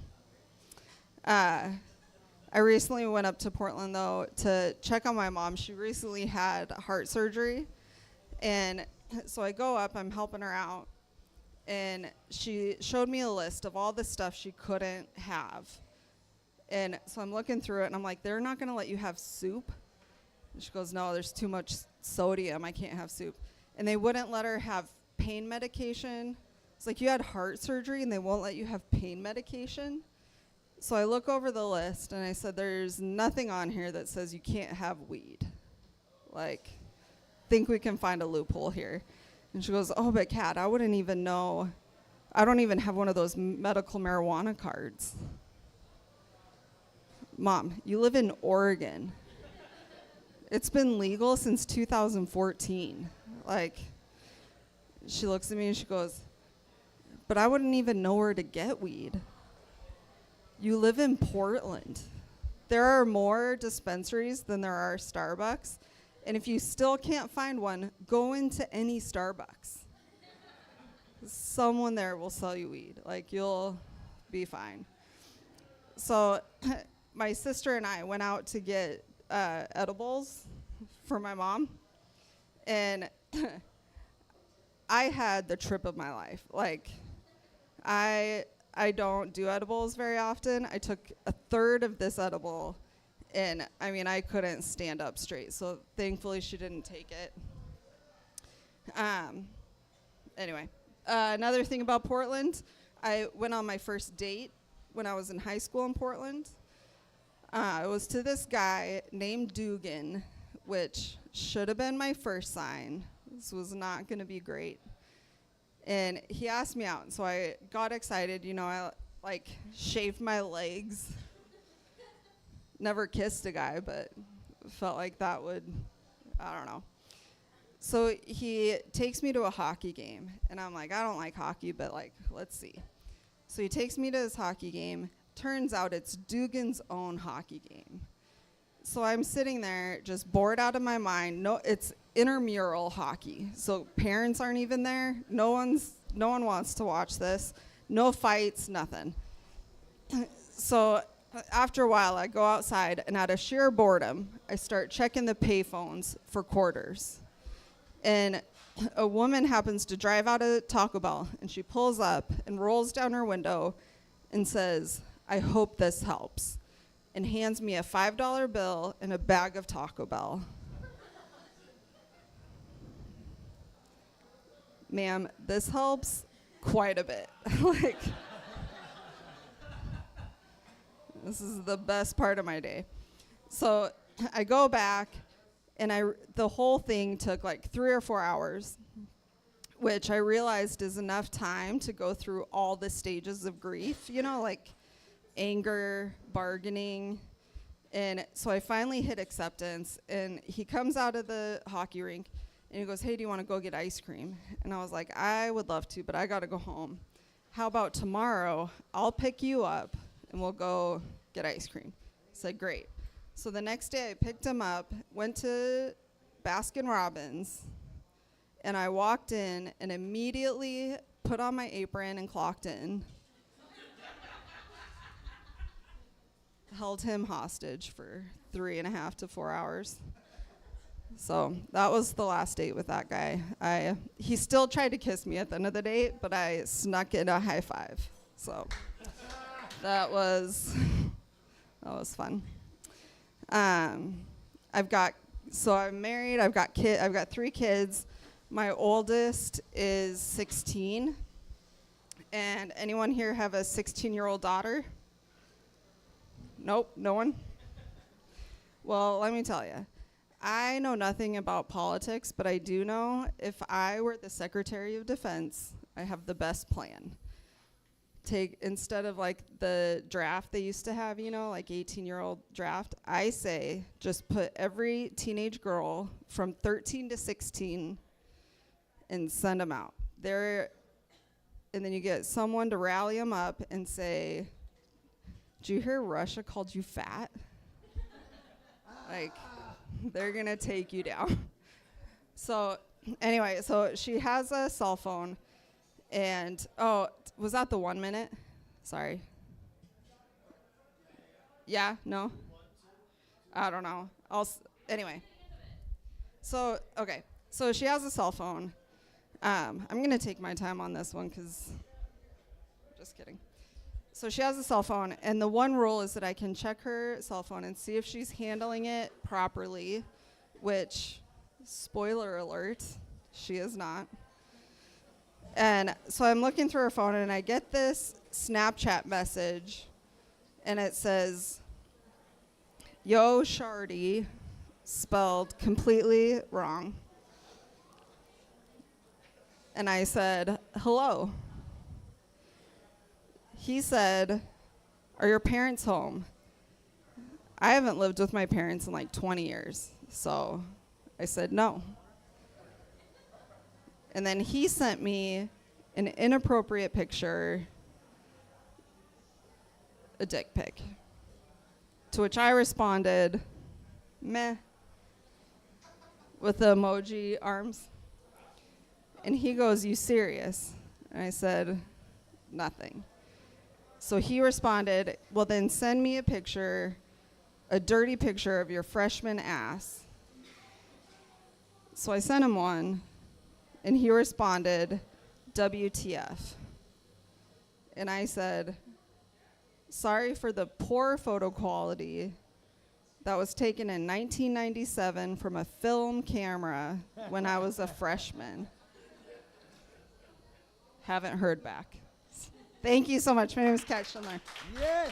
I recently went up to Portland, though, to check on my mom. She recently had heart surgery. And so I go up, I'm helping her out. And she showed me a list of all the stuff she couldn't have. And so I'm looking through it, and I'm like, they're not going to let you have soup? And she goes, no, there's too much sodium. I can't have soup. And they wouldn't let her have pain medication. It's like, you had heart surgery, and they won't let you have pain medication? So I look over the list, and I said, there's nothing on here that says you can't have weed. Like, think we can find a loophole here. And she goes, oh, but Kat, I wouldn't even know. I don't even have one of those medical marijuana cards. Mom, you live in Oregon. It's been legal since 2014. Like, she looks at me and she goes, but I wouldn't even know where to get weed. You live in Portland. There are more dispensaries than there are Starbucks. And if you still can't find one, go into any Starbucks. Someone there will sell you weed. Like, you'll be fine. So my sister and I went out to get edibles for my mom. And I had the trip of my life. Like, I don't do edibles very often. I took a third of this edible, and I mean, I couldn't stand up straight. So thankfully, she didn't take it. Anyway, another thing about Portland, I went on my first date when I was in high school in Portland. It was to this guy named Dugan, which should have been my first sign. This was not going to be great. And he asked me out, so I got excited. You know, I like shaved my legs. Never kissed a guy, but felt like that would, I don't know. So he takes me to a hockey game, and I'm like, I don't like hockey, but like, let's see. So he takes me to his hockey game. Turns out it's Dugan's own hockey game. So I'm sitting there just bored out of my mind. No, it's intramural hockey. So parents aren't even there. No one wants to watch this. No fights, nothing. So after a while, I go outside, and out of sheer boredom, I start checking the payphones for quarters. And a woman happens to drive out of Taco Bell, and she pulls up and rolls down her window and says, I hope this helps, and hands me a $5 bill and a bag of Taco Bell. Ma'am, this helps quite a bit. Like, this is the best part of my day. So I go back, and the whole thing took like 3 or 4 hours, which I realized is enough time to go through all the stages of grief, you know, like anger, bargaining. And so I finally hit acceptance, and he comes out of the hockey rink, and he goes, hey, do you want to go get ice cream? And I was like, I would love to, but I got to go home. How about tomorrow? I'll pick you up, and we'll go get ice cream. I said, great. So the next day I picked him up, went to Baskin Robbins, and I walked in and immediately put on my apron and clocked in. Held him hostage for 3.5 to 4 hours. So that was the last date with that guy. He still tried to kiss me at the end of the date, but I snuck in a high five. So that was fun. I'm married. I've got 3 kids. My oldest is 16. And anyone here have a 16-year-old daughter? Nope, no one? Well, let me tell you. I know nothing about politics, but I do know if I were the Secretary of Defense, I have the best plan. Instead of like the draft they used to have, you know, like 18-year-old draft, I say just put every teenage girl from 13 to 16 and send them out. And then you get someone to rally them up and say, "Do you hear Russia called you fat?" Like, they're going to take you down. So anyway, so she has a cell phone. And, was that the 1 minute? Sorry. Yeah? No? I don't know. Anyway. So, okay. So she has a cell phone. I'm going to take my time on this one because, just kidding. So she has a cell phone, and the one rule is that I can check her cell phone and see if she's handling it properly, which, spoiler alert, she is not. And so I'm looking through her phone, and I get this Snapchat message, and it says, "Yo, Shardy," spelled completely wrong. And I said, "Hello." He said, "Are your parents home?" I haven't lived with my parents in like 20 years, so I said no. And then he sent me an inappropriate picture, a dick pic, to which I responded, "Meh," with the emoji arms. And he goes, "You serious?" And I said, "Nothing." So he responded, "Well, then send me a picture, a dirty picture of your freshman ass." So I sent him one, and he responded, "WTF." And I said, "Sorry for the poor photo quality that was taken in 1997 from a film camera when I was a freshman." Haven't heard back. Thank you so much. My name is Kat Schindler. Yes.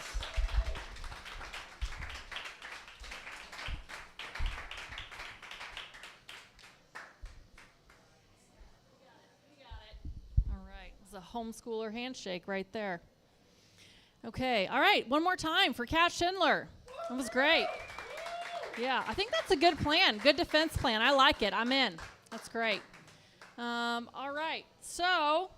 All right. It's a homeschooler handshake right there. Okay. All right. One more time for Kat Schindler. That was great. Yeah, I think that's a good plan. Good defense plan. I like it. I'm in. That's great. All right. So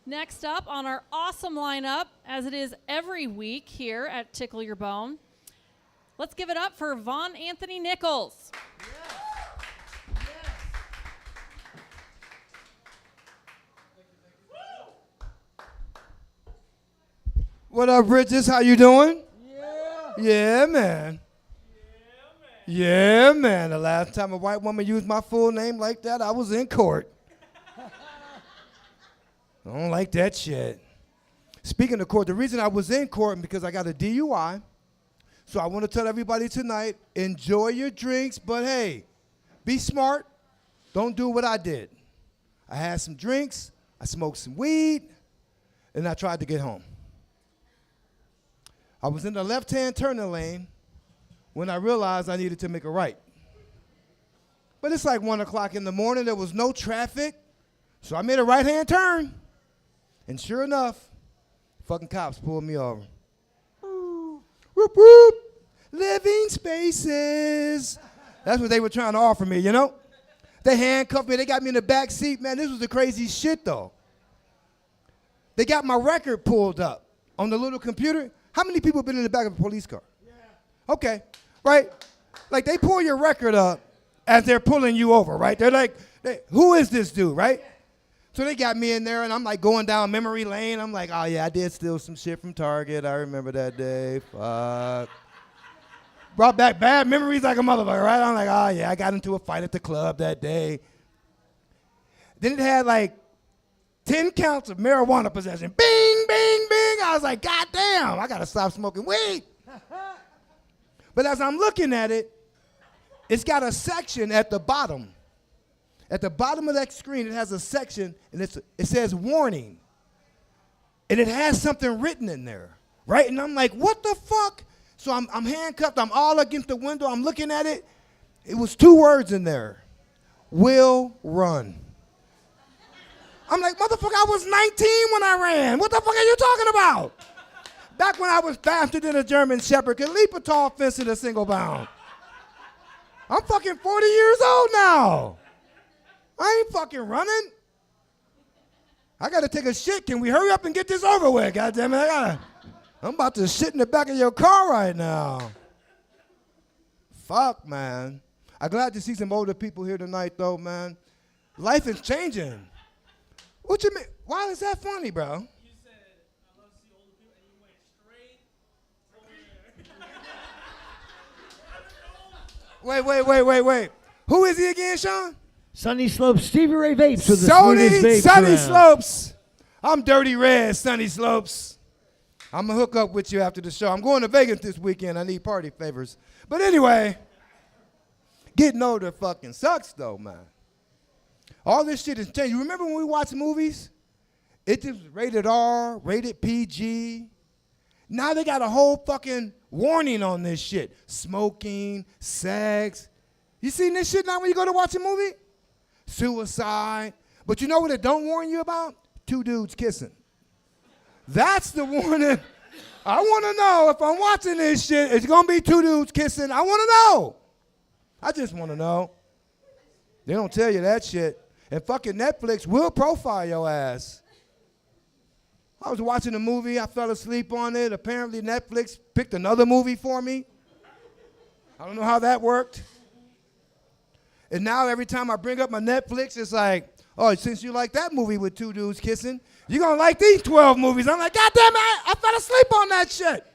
next up on our awesome lineup, as it is every week here at Tickle Your Bone, let's give it up for Vaughn Anthony Nichols. What up, Bridges? How you doing? Yeah, man. Yeah, man. The last time a white woman used my full name like that, I was in court. I don't like that shit. Speaking of court, the reason I was in court is because I got a DUI. So I want to tell everybody tonight, enjoy your drinks, but hey, be smart. Don't do what I did. I had some drinks, I smoked some weed, and I tried to get home. I was in the left-hand turning lane when I realized I needed to make a right. But it's like 1 o'clock in the morning, there was no traffic, so I made a right-hand turn. And sure enough, fucking cops pulled me over. Whoop, whoop. Living spaces. That's what they were trying to offer me, you know? They handcuffed me. They got me in the back seat. Man, this was the crazy shit, though. They got my record pulled up on the little computer. How many people have been in the back of a police car? Yeah. Okay, right? Like, they pull your record up as they're pulling you over, right? They're like, who is this dude, right? So they got me in there, and I'm like going down memory lane. I'm like, oh, yeah, I did steal some shit from Target. I remember that day. Fuck. Brought back bad memories like a motherfucker, right? I'm like, oh, yeah, I got into a fight at the club that day. Then it had like 10 counts of marijuana possession. Bing, bing, bing. I was like, God damn, I got to stop smoking weed. But as I'm looking at it, it's got a section at the bottom. At the bottom of that screen, it has a section, and it says warning. And it has something written in there, right? And I'm like, what the fuck? So I'm handcuffed. I'm all against the window. I'm looking at it. It was 2 words in there. Will run. I'm like, motherfucker, I was 19 when I ran. What the fuck are you talking about? Back when I was faster than a German Shepherd, could leap a tall fence in a single bound. I'm fucking 40 years old now. I ain't fucking running. I gotta take a shit. Can we hurry up and get this over with? God damn it, I'm about to shit in the back of your car right now. Fuck, man. I'm glad to see some older people here tonight, though, man. Life is changing. What you mean? Why is that funny, bro? You said, I love to see older people, and you went straight over there. Wait. Who is he again, Sean? Sunny Slopes, Stevie Ray Vapes with the smoothest vapes Sunny around. Slopes. I'm Dirty Red, Sunny Slopes. I'm going to hook up with you after the show. I'm going to Vegas this weekend. I need party favors. But anyway, getting older fucking sucks, though, man. All this shit has changed. You remember when we watched movies? It just was rated R, rated PG. Now they got a whole fucking warning on this shit. Smoking, sex. You seen this shit now when you go to watch a movie? Suicide. But you know what it don't warn you about? 2 dudes kissing. That's the warning. I want to know if I'm watching this shit, it's going to be 2 dudes kissing. I want to know. I just want to know. They don't tell you that shit. And fucking Netflix will profile your ass. I was watching a movie. I fell asleep on it. Apparently Netflix picked another movie for me. I don't know how that worked. And now every time I bring up my Netflix, it's like, oh, since you like that movie with 2 dudes kissing, you're going to like these 12 movies. I'm like, God damn it, I fell asleep on that shit.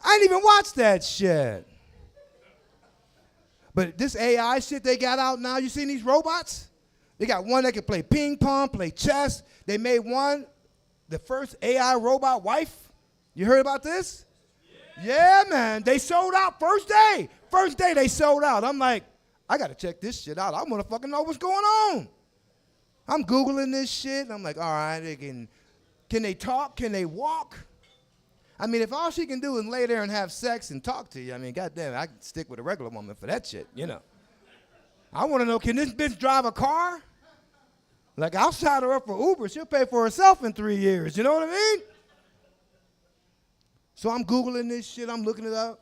I ain't even watched that shit. But this AI shit they got out now, you seen these robots? They got one that can play ping pong, play chess. They made one, the first AI robot wife. You heard about this? Yeah, man. They sold out first day. First day they sold out. I'm like, I got to check this shit out. I want to fucking know what's going on. I'm Googling this shit. And I'm like, all right, can they talk? Can they walk? I mean, if all she can do is lay there and have sex and talk to you, I mean, goddamn, I can stick with a regular woman for that shit, you know. I want to know, can this bitch drive a car? Like, I'll sign her up for Uber. She'll pay for herself in 3 years. You know what I mean? So I'm Googling this shit. I'm looking it up.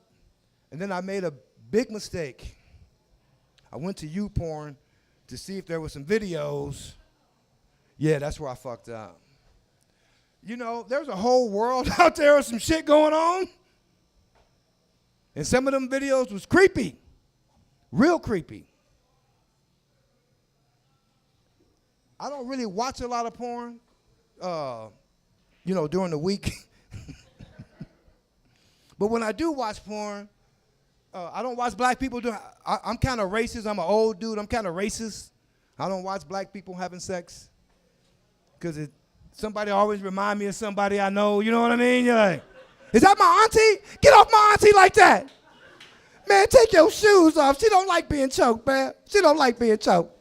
And then I made a big mistake. I went to YouPorn to see if there were some videos. Yeah, that's where I fucked up. You know, there's a whole world out there with some shit going on. And some of them videos was creepy. Real creepy. I don't really watch a lot of porn, you know, during the week. But when I do watch porn, I don't watch black people do. I'm kind of racist. I'm an old dude. I'm kind of racist. I don't watch black people having sex because somebody always remind me of somebody I know. You know what I mean? You're like, is that my auntie? Get off my auntie like that. Man, take your shoes off. She don't like being choked, man. She don't like being choked.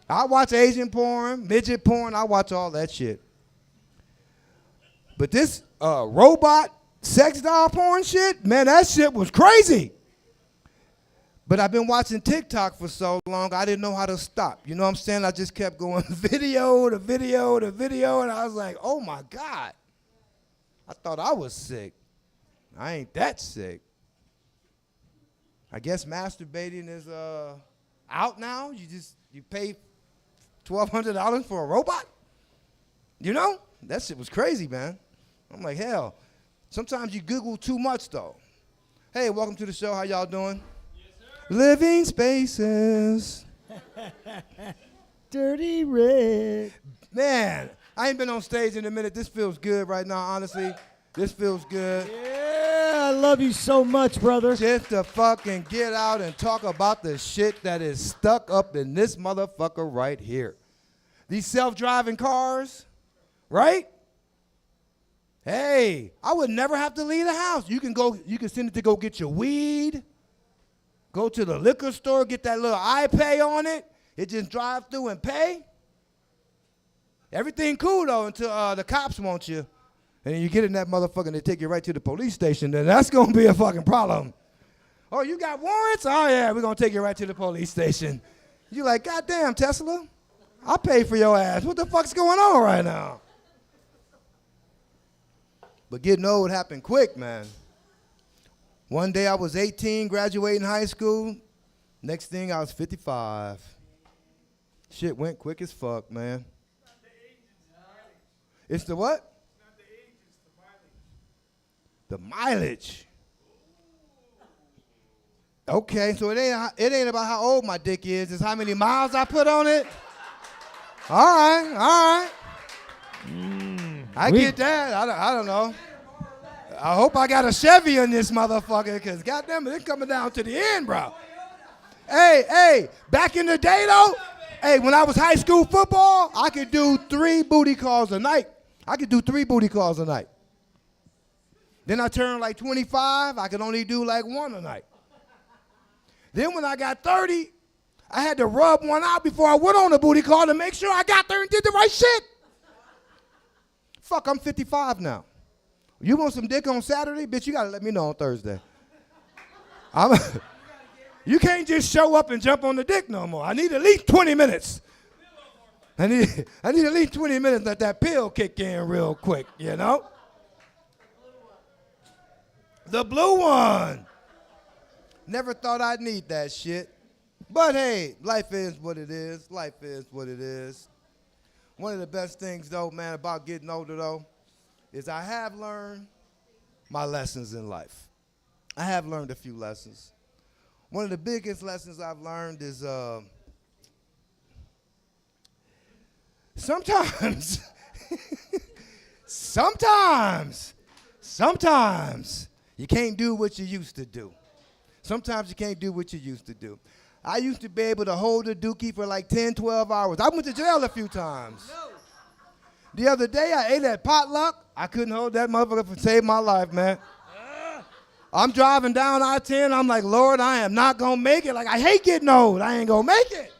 I watch Asian porn, midget porn. I watch all that shit. But this robot sex doll porn shit, man, that shit was crazy. But I've been watching TikTok for so long, I didn't know how to stop. You know what I'm saying? I just kept going video to video to video, and I was like, oh my God. I thought I was sick. I ain't that sick. I guess masturbating is out now. You pay $1,200 for a robot? You know? That shit was crazy, man. I'm like, hell. Sometimes you Google too much, though. Hey, welcome to the show. How y'all doing? Yes, sir. Living Spaces. Dirty Rick. Man, I ain't been on stage in a minute. This feels good right now, honestly. This feels good. Yeah, I love you so much, brother. Just to fucking get out and talk about the shit that is stuck up in this motherfucker right here. These self-driving cars, right? Hey, I would never have to leave the house. You can send it to go get your weed, go to the liquor store, get that little iPay on it. It just drive through and pay. Everything cool, though, until the cops want you. And you get in that motherfucker and they take you right to the police station, then that's going to be a fucking problem. Oh, you got warrants? Oh, yeah, we're going to take you right to the police station. You're like, goddamn, Tesla, I'll pay for your ass. What the fuck's going on right now? But getting old happened quick, man. One day I was 18, graduating high school. Next thing I was 55. Shit went quick as fuck, man. It's the what? The mileage. Okay, so it ain't about how old my dick is. It's how many miles I put on it. All right. I get that. I don't know. I hope I got a Chevy in this motherfucker, because goddamn it, it's coming down to the end, bro. Hey, back in the day, though, hey, when I was high school football, I could do 3 booty calls a night. Then I turned like 25, I could only do like 1 a night. Then when I got 30, I had to rub one out before I went on a booty call to make sure I got there and did the right shit. Fuck, I'm 55 now. You want some dick on Saturday? Bitch, you got to let me know on Thursday. You can't just show up and jump on the dick no more. I need at least 20 minutes. I need at least 20 minutes to let that pill kick in real quick, you know? The blue one. Never thought I'd need that shit. But hey, life is what it is. Life is what it is. One of the best things, though, man, about getting older, though, is I have learned my lessons in life. I have learned a few lessons. One of the biggest lessons I've learned is sometimes you can't do what you used to do. Sometimes you can't do what you used to do. I used to be able to hold a dookie for like 10, 12 hours. I went to jail a few times. No. The other day, I ate at potluck. I couldn't hold that motherfucker to save my life, man. I'm driving down I-10. I'm like, Lord, I am not going to make it. Like, I hate getting old. I ain't going to make it.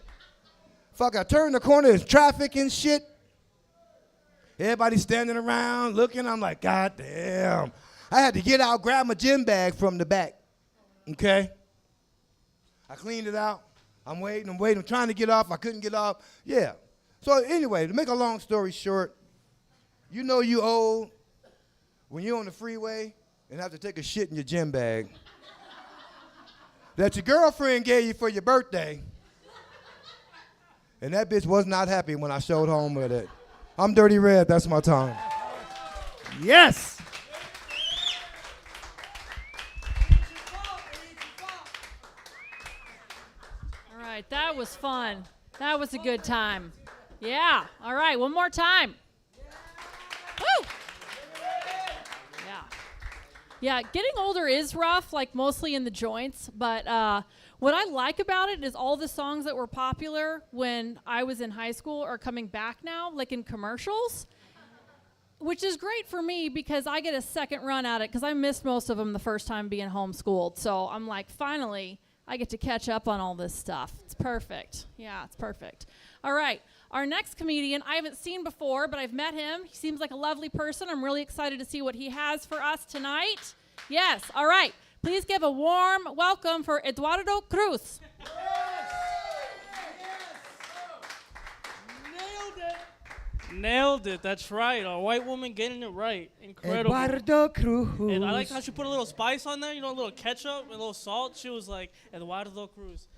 Fuck, I turn the corner. There's traffic and shit. Everybody standing around looking. I'm like, God damn. I had to get out, grab my gym bag from the back. Okay? I cleaned it out. I'm waiting. I'm trying to get off. I couldn't get off. Yeah. So anyway, to make a long story short, you know you old when you're on the freeway and have to take a shit in your gym bag that your girlfriend gave you for your birthday. And that bitch was not happy when I showed home with it. I'm Dirty Red. That's my time. Yes. All right, that was fun. That was a good time. Yeah. All right, one more time. Woo! Yeah. Yeah, getting older is rough, like mostly in the joints, but what I like about it is all the songs that were popular when I was in high school are coming back now, like in commercials, which is great for me because I get a second run at it because I missed most of them the first time being homeschooled. So I'm like, finally, I get to catch up on all this stuff. It's perfect. Yeah, it's perfect. All right. Our next comedian I haven't seen before, but I've met him. He seems like a lovely person. I'm really excited to see what he has for us tonight. Yes. All right. Please give a warm welcome for Eduardo Cruz. Nailed it. That's right. A white woman getting it right. Incredible. Eduardo Cruz. And I like how she put a little spice on there, you know, a little ketchup, a little salt. She was like, Eduardo Cruz.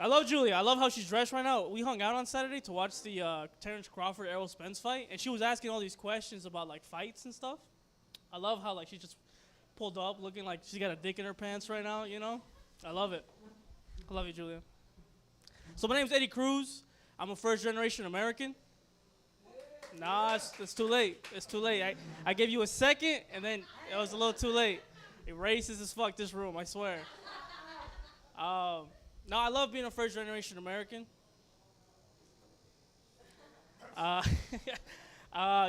I love Julia. I love how she's dressed right now. We hung out on Saturday to watch the Terrence Crawford Errol Spence fight, and she was asking all these questions about like fights and stuff. I love how like she just pulled up looking like she got a dick in her pants right now, you know? I love it. I love you, Julia. So my name's Eddie Cruz. I'm a first-generation American. Nah, it's too late. It's too late. I gave you a second, and then it was a little too late. It racist as fuck, this room, I swear. No, I love being a first-generation American.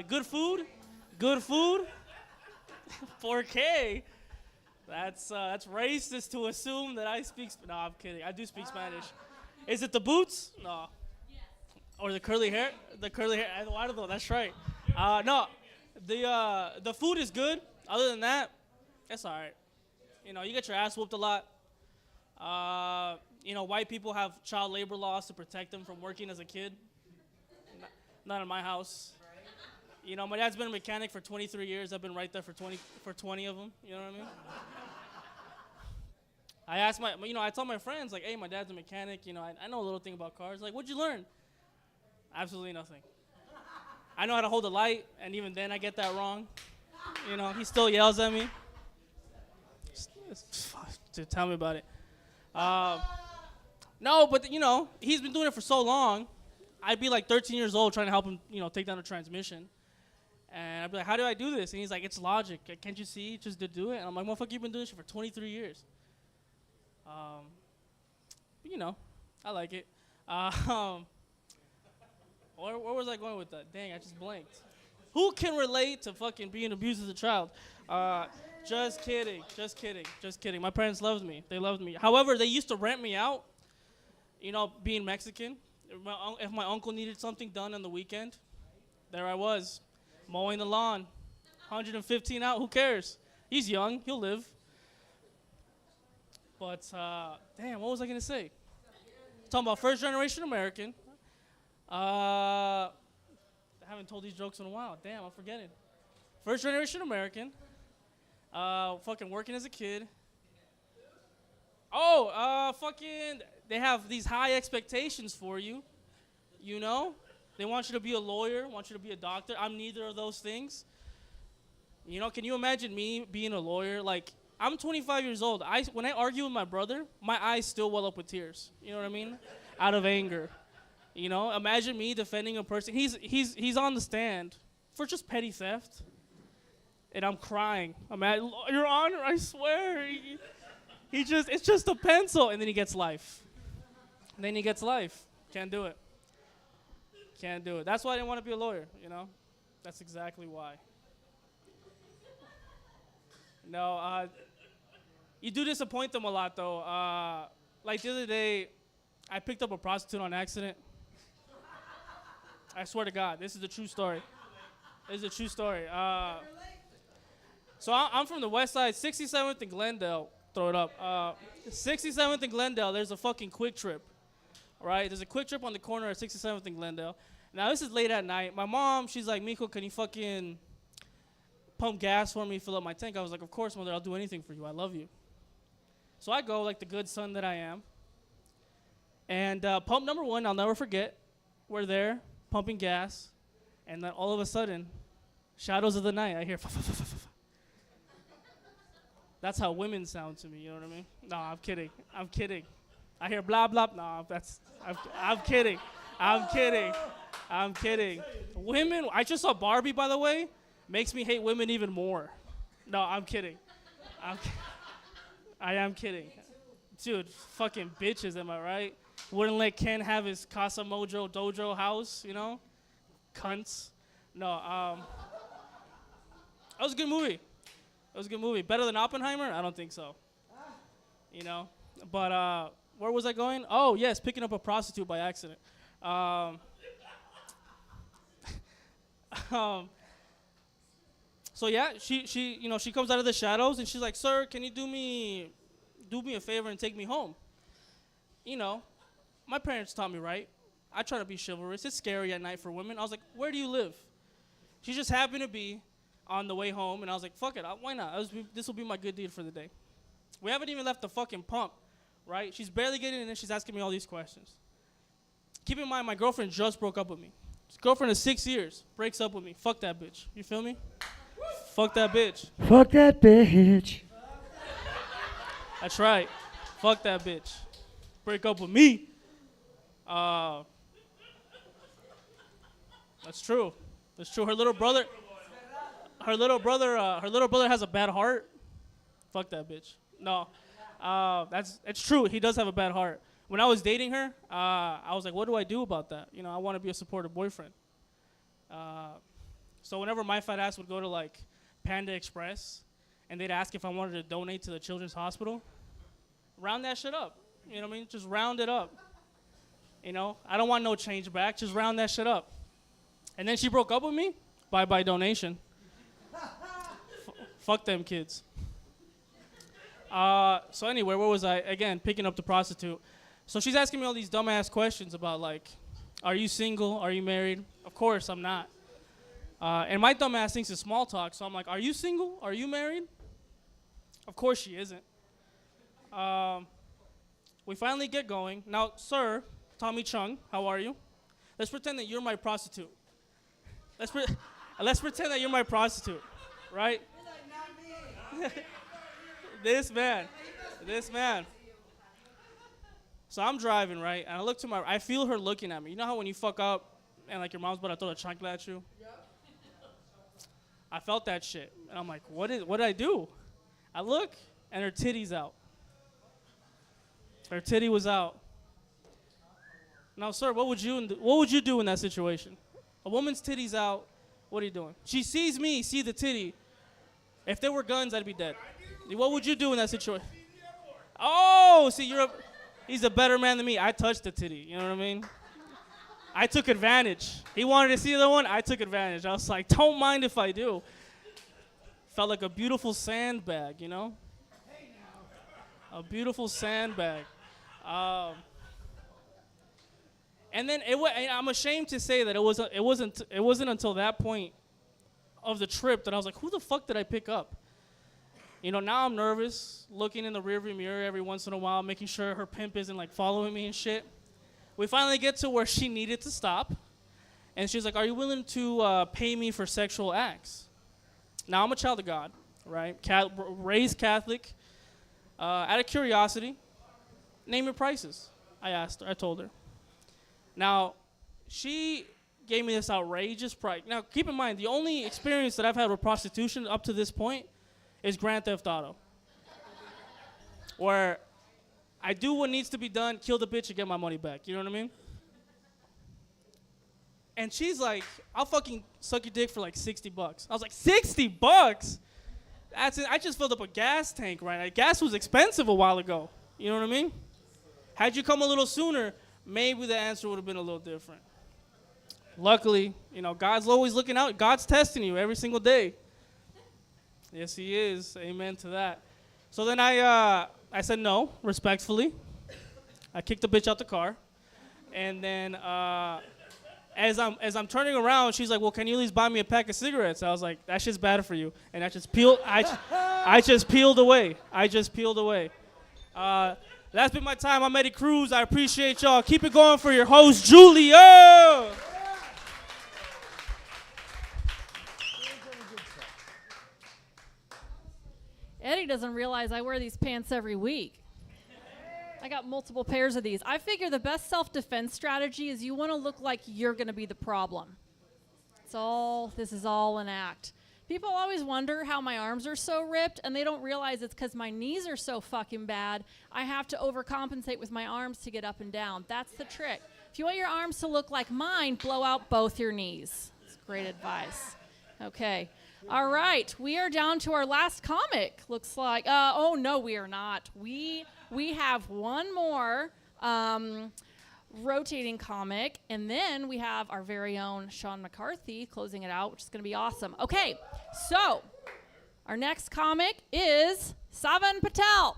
Good food. 4K. That's racist to assume that I speak. No, I'm kidding. I do speak Spanish. Is it the boots? No. Or the curly hair? The curly hair. I don't know. That's right. No, the food is good. Other than that, it's all right. You know, you get your ass whooped a lot. You know, white people have child labor laws to protect them from working as a kid. Not in my house. You know, my dad's been a mechanic for 23 years. I've been right there for 20 of them. You know what I mean? I tell my friends, like, hey, my dad's a mechanic. You know, I know a little thing about cars. Like, what'd you learn? Absolutely nothing. I know how to hold a light, and even then I get that wrong. You know, he still yells at me. Dude, tell me about it. No, but, you know, he's been doing it for so long. I'd be like 13 years old trying to help him, you know, take down a transmission. And I'd be like, how do I do this? And he's like, it's logic. Can't you see? Just to do it. And I'm like, motherfucker, you've been doing this shit for 23 years. But, you know, I like it. Where was I going with that? Dang, I just blanked. Who can relate to fucking being abused as a child? Just kidding. My parents loved me. They loved me. However, they used to rent me out, you know, being Mexican. If my uncle needed something done on the weekend, there I was, mowing the lawn. 115 out. Who cares? He's young. He'll live. But, damn, what was I going to say? Talking about first generation American. I haven't told these jokes in a while. Damn, I'm forgetting. First generation American. Fucking working as a kid. Oh, fucking, they have these high expectations for you. You know? They want you to be a lawyer, want you to be a doctor. I'm neither of those things. You know, can you imagine me being a lawyer? Like, I'm 25 years old. When I argue with my brother, my eyes still well up with tears. You know what I mean? Out of anger. You know, imagine me defending a person. He's on the stand for just petty theft. And I'm crying. Your Honor, I swear. It's just a pencil. And then he gets life. Can't do it. Can't do it. That's why I didn't want to be a lawyer, you know? That's exactly why. No, you do disappoint them a lot, though. Like the other day, I picked up a prostitute on accident. I swear to God, this is a true story. So I'm from the west side, 67th and Glendale. Throw it up. 67th and Glendale, there's a fucking Quick Trip. Right? There's a Quick Trip on the corner of 67th and Glendale. Now, this is late at night. My mom, she's like, Miko, can you fucking pump gas for me, fill up my tank? I was like, of course, mother, I'll do anything for you. I love you. So I go like the good son that I am. And pump number 1, I'll never forget. We're there, pumping gas. And then all of a sudden, shadows of the night, I hear That's how women sound to me, you know what I mean? No, I'm kidding. I hear blah, blah. No, I'm kidding. Women, I just saw Barbie, by the way. Makes me hate women even more. No, I'm kidding. I am kidding. Dude, fucking bitches, am I right? Wouldn't let Ken have his Casa Mojo Dojo house, you know? Cunts. No, that was a good movie. Better than Oppenheimer? I don't think so. You know? But, where was I going? Oh, yes, picking up a prostitute by accident. So yeah, she comes out of the shadows and she's like, "Sir, can you do me a favor and take me home?" You know, my parents taught me right. I try to be chivalrous. It's scary at night for women. I was like, "Where do you live?" She just happened to be on the way home, and I was like, "Fuck it, why not? This will be my good deed for the day." We haven't even left the fucking pump. Right? She's barely getting in and she's asking me all these questions. Keep in mind, my girlfriend just broke up with me. His girlfriend of 6 years breaks up with me. Fuck that bitch. You feel me? Fuck that bitch. Fuck that bitch. That's right. Fuck that bitch. Break up with me. That's true. Her little brother has a bad heart. Fuck that bitch. No. It's true. He does have a bad heart. When I was dating her, I was like, what do I do about that? You know, I want to be a supportive boyfriend. So whenever my fat ass would go to like Panda Express and they'd ask if I wanted to donate to the children's hospital, round that shit up. You know what I mean? Just round it up. You know, I don't want no change back. Just round that shit up. And then she broke up with me. Bye-bye donation. Fuck them kids. So anyway, where was I? Again, picking up the prostitute. So she's asking me all these dumbass questions about like, are you single? Are you married? Of course, I'm not. And my dumbass thinks it's small talk. So I'm like, are you single? Are you married? Of course she isn't. We finally get going. Now, sir, Tommy Chung, how are you? Let's pretend that you're my prostitute. Let's pretend that you're my prostitute, right? This man. So I'm driving, right? And I look to I feel her looking at me. You know how when you fuck up and like your mom's about to throw a chancla at you? Yep. I felt that shit. And I'm like, what did I do? I look and her titty's out. Her titty was out. Now, sir, what would you do in that situation? A woman's titty's out. What are you doing? She sees me, see the titty. If there were guns, I'd be dead. What would you do in that situation? Oh, see, he's a better man than me. I touched the titty, you know what I mean? I took advantage. He wanted to see the one, I took advantage. I was like, don't mind if I do. felt like a beautiful sandbag, you know? A beautiful sandbag. And then and I'm ashamed to say that it wasn't until that point of the trip that I was like, who the fuck did I pick up? You know, now I'm nervous, looking in the rearview mirror every once in a while, making sure her pimp isn't like following me and shit. We finally get to where she needed to stop, and she's like, are you willing to pay me for sexual acts? Now, I'm a child of God, right? Raised Catholic. Out of curiosity, name your prices. I told her. Now, she gave me this outrageous price. Now, keep in mind, the only experience that I've had with prostitution up to this point is Grand Theft Auto, where I do what needs to be done, kill the bitch and get my money back. You know what I mean? And she's like, I'll fucking suck your dick for like $60. I was like, $60? That's it. I just filled up a gas tank, right? Like, gas was expensive a while ago. You know what I mean? Had you come a little sooner, maybe the answer would have been a little different. Luckily, you know, God's always looking out. God's testing you every single day. Yes, he is. Amen to that. So then I said no, respectfully. I kicked the bitch out the car. And then as I'm turning around, she's like, well, can you at least buy me a pack of cigarettes? I was like, that shit's bad for you. And I just peeled away. That's been my time. I'm Eddie Cruz. I appreciate y'all. Keep it going for your host, Julia. Eddie doesn't realize I wear these pants every week. I got multiple pairs of these. I figure the best self-defense strategy is you want to look like you're going to be the problem. This is all an act. People always wonder how my arms are so ripped, and they don't realize it's because my knees are so fucking bad. I have to overcompensate with my arms to get up and down. That's the trick. If you want your arms to look like mine, blow out both your knees. It's great advice. Okay. All right. We are down to our last comic. Looks like. Oh, no, we are not. We have one more rotating comic, and then we have our very own Sean McCarthy closing it out, which is going to be awesome. Okay, so our next comic is Saavan Patel.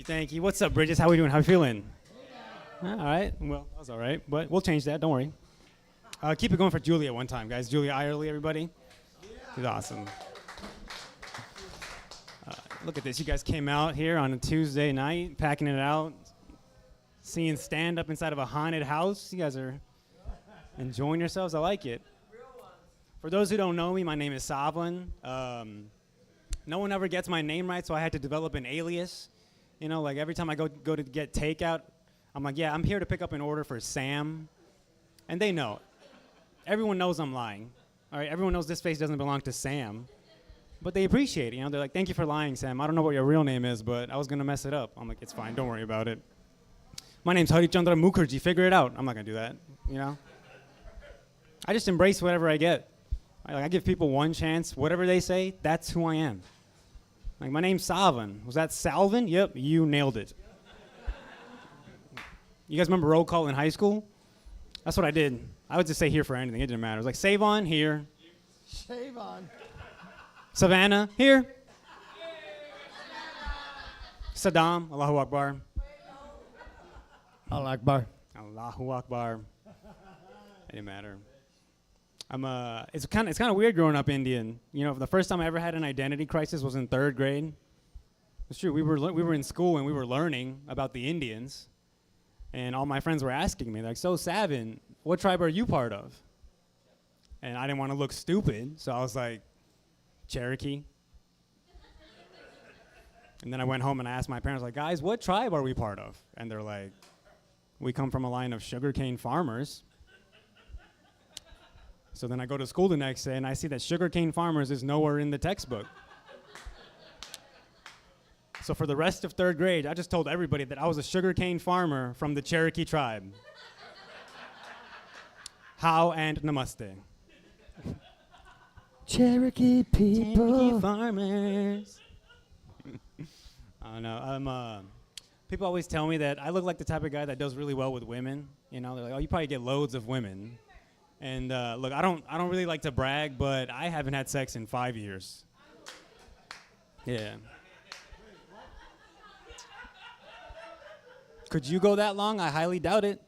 Thank you. What's up, Brigett? How we doing? How we feeling? All right. Well, that was all right, but we'll change that. Don't worry. Keep it going for Julia one time, guys. Julia Eyerly, everybody. She's awesome. Look at this. You guys came out here on a Tuesday night, packing it out, seeing stand-up inside of a haunted house. You guys are enjoying yourselves. I like it. For those who don't know me, my name is Saavan. No one ever gets my name right, so I had to develop an alias. You know, like every time I go to get takeout, I'm like, yeah, I'm here to pick up an order for Sam. And they know. Everyone knows I'm lying. All right, everyone knows this face doesn't belong to Sam. But they appreciate it, you know. They're like, thank you for lying, Sam. I don't know what your real name is, but I was going to mess it up. I'm like, it's fine. Don't worry about it. My name's Harichandra Mukherjee. Figure it out. I'm not going to do that, you know. I just embrace whatever I get. I give people one chance. Whatever they say, that's who I am. Like, my name's Saavan. Was that Salvin? Yep, you nailed it. You guys remember roll call in high school? That's what I did. I would just say here for anything. It didn't matter. It was like, Saavan, here. Saavan. Savannah, here. Saddam, Allahu Akbar. Allah Akbar. Allahu Akbar. It didn't matter. It's kind of weird growing up Indian. You know, the first time I ever had an identity crisis was in 3rd grade. It's true. We were in school and we were learning about the Indians, and all my friends were asking me, like, so Saavan, what tribe are you part of? And I didn't want to look stupid, so I was like, Cherokee. And then I went home and I asked my parents, like, guys, what tribe are we part of? And they're like, we come from a line of sugarcane farmers. So then I go to school the next day and I see that sugarcane farmers is nowhere in the textbook. So for the rest of 3rd grade, I just told everybody that I was a sugarcane farmer from the Cherokee tribe. How and namaste. Cherokee people. Cherokee farmers. I don't know. People always tell me that I look like the type of guy that does really well with women. You know, they're like, oh, you probably get loads of women. And look, I don't really like to brag, but I haven't had sex in 5 years. Yeah. Could you go that long? I highly doubt it.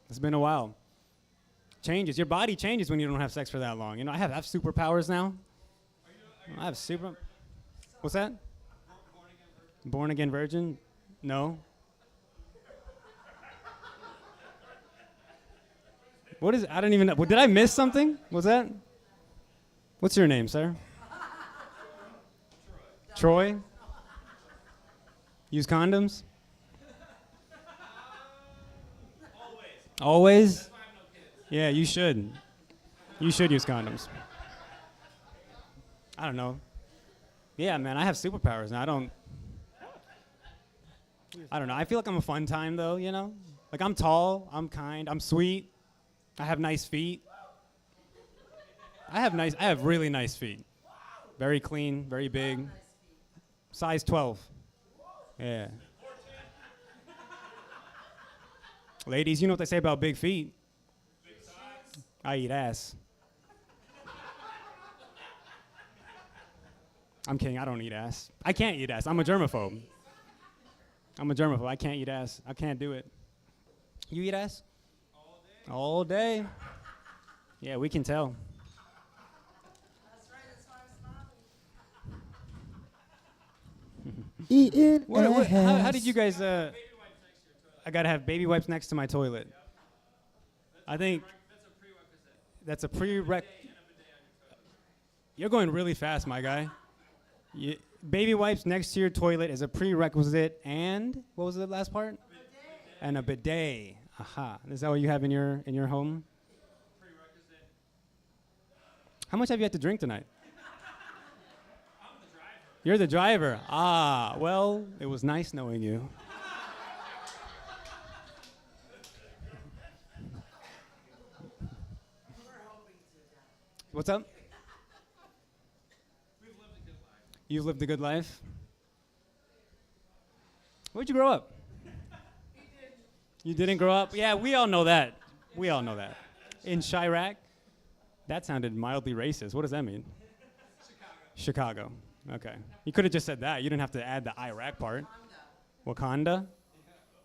It's been a while. Changes. Your body changes when you don't have sex for that long. You know, I have superpowers now. I have super. What's that? Born again virgin? No. What is it? I don't even know. Did I miss something? Was that? What's your name, sir? Troy? Use condoms? Always? Yeah, you should. You should use condoms. I don't know. Yeah, man, I have superpowers now. I don't know. I feel like I'm a fun time, though, you know? Like, I'm tall, I'm kind, I'm sweet. I have nice feet. I have really nice feet. Very clean, very big. Size 12. Yeah. Ladies, you know what they say about big feet? I eat ass. I'm kidding, I don't eat ass. I can't eat ass, I'm a germaphobe. I can't eat ass, I can't do it. You eat ass? All day. Yeah, we can tell. That's right, that's why I'm smiling. Eating How did you guys, I gotta have baby wipes next to my toilet. I think that's a prerequisite. You're going really fast, my guy. Baby wipes next to your toilet is a prerequisite, and what was the last part? Bidet. And a bidet. Aha. Is that what you have in your home? Prerequisite. How much have you had to drink tonight? I'm the driver. You're the driver. Ah, well, it was nice knowing you. What's up? You've lived a good life? Where'd you grow up? You didn't grow up? Yeah, we all know that. In Chirac? That sounded mildly racist. What does that mean? Chicago. Okay. You could have just said that. You didn't have to add the Iraq part. Wakanda?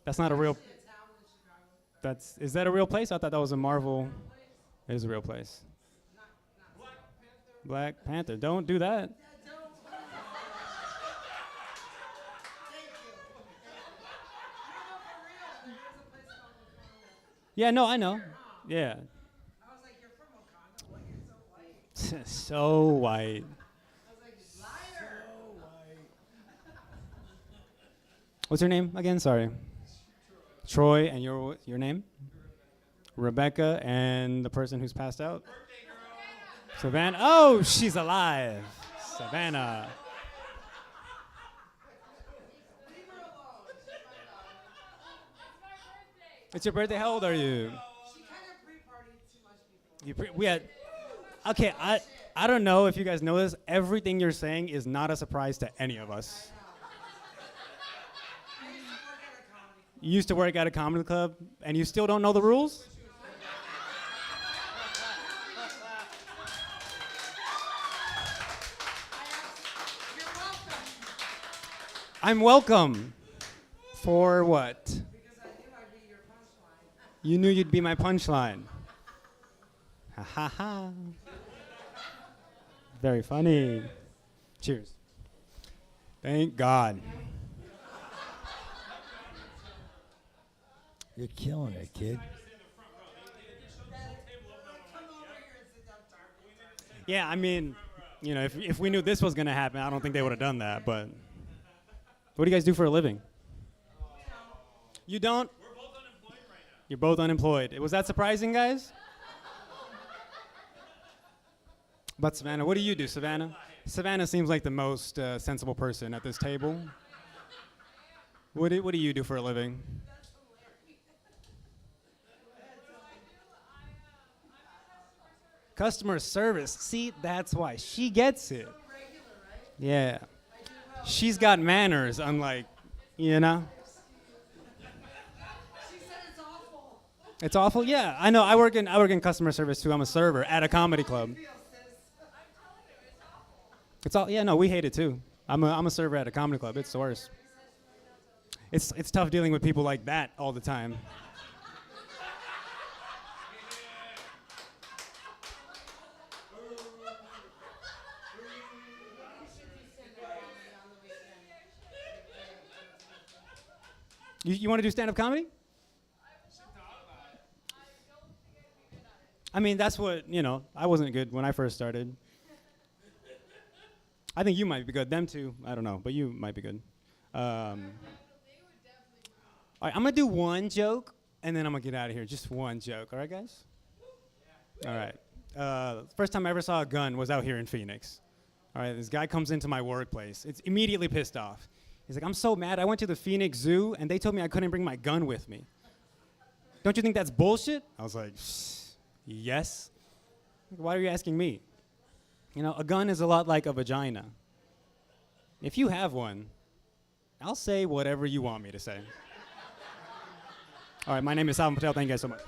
That's not a real... Is that a real place? I thought that was a Marvel... It is a real place. Black Panther. Don't do that. Yeah, no, I know. Yeah. I was like, you're from Wakanda? What? You're so white. So white. I was like, liar. What's your name again? Sorry. Troy, and your name? Rebecca, and the person who's passed out? Savannah. Oh, she's alive. Savannah. It's your birthday. How old are you? She kind of pre-partied too much before. Okay, I don't know if you guys know this. Everything you're saying is not a surprise to any of us. You used to work at a comedy club, and you still don't know the rules? You're welcome. I'm welcome. For what? Because I knew I'd be your punchline. You knew you'd be my punchline. Ha ha ha. Very funny. Cheers. Thank God. You're killing it, kid. Yeah, I mean, you know, if we knew this was going to happen, I don't think they would have done that, but what do you guys do for a living? You don't? We're both unemployed right now. You're both unemployed. Was that surprising, guys? But Savannah, what do you do, Savannah? Savannah seems like the most sensible person at this table. What do you do for a living? Customer service. See, that's why. She gets it. Yeah. She's got manners, unlike, you know? She said it's awful. It's awful. Yeah, I know. I work in customer service too. I'm a server at a comedy club. It's all. Yeah, no, we hate it too. I'm a server at a comedy club. It's the worst. It's tough dealing with people like that all the time. You want to do stand-up comedy? I mean, that's what, I wasn't good when I first started. I think you might be good. Them too, I don't know, but you might be good. All right, I'm going to do one joke, and then I'm going to get out of here. Just one joke. All right, guys? All right. First time I ever saw a gun was out here in Phoenix. All right, this guy comes into my workplace. It's immediately pissed off. He's like, I'm so mad. I went to the Phoenix Zoo, and they told me I couldn't bring my gun with me. Don't you think that's bullshit? I was like, yes. Why are you asking me? A gun is a lot like a vagina. If you have one, I'll say whatever you want me to say. All right, my name is Saavan Patel. Thank you guys so much.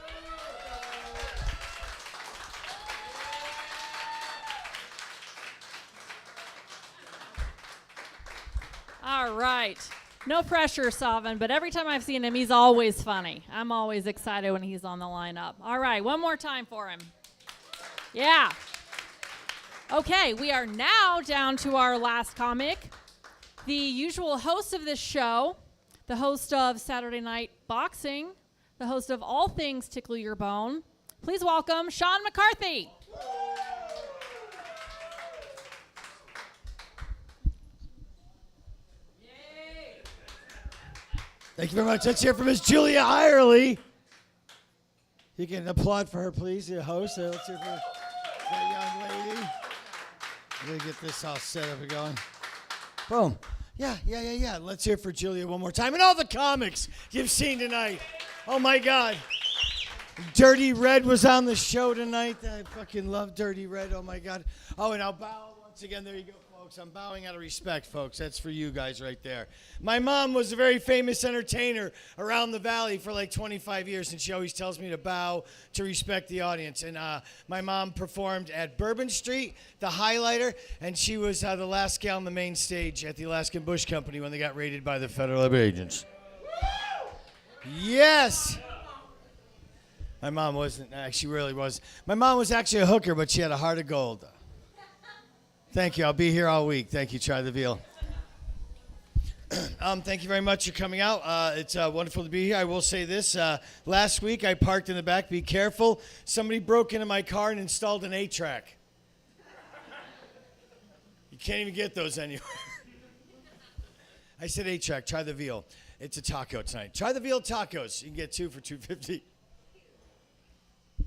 All right. No pressure, Saavan, but every time I've seen him, he's always funny. I'm always excited when he's on the lineup. All right, one more time for him. Yeah. Okay, we are now down to our last comic. The usual host of this show, the host of Saturday Night Boxing, the host of all things Tickle Your Bone. Please welcome Sean McCarthy. Thank you very much. Let's hear from Miss Julia Eyerly. You can applaud for her, please, the host. Let's hear for that young lady. We're going to get this all set up and going. Boom. Yeah. Let's hear for Julia one more time. And all the comics you've seen tonight. Oh, my God. Dirty Red was on the show tonight. I fucking love Dirty Red. Oh, my God. Oh, and I'll bow once again. There you go, folks. I'm bowing out of respect, folks. That's for you guys right there. My mom was a very famous entertainer around the valley for like 25 years, and she always tells me to bow to respect the audience. And my mom performed at Bourbon Street, the Highlighter, and she was the last gal on the main stage at the Alaskan Bush Company when they got raided by the federal agents. Yes! My mom wasn't, she really was. My mom was actually a hooker, but she had a heart of gold. Thank you. I'll be here all week. Thank you. Try the veal. Thank you very much for coming out. It's wonderful to be here. I will say this. Last week, I parked in the back. Be careful. Somebody broke into my car and installed an 8-track. You can't even get those anywhere. I said 8-track. Try the veal. It's a taco tonight. Try the veal tacos. You can get 2 for $2.50. Thank you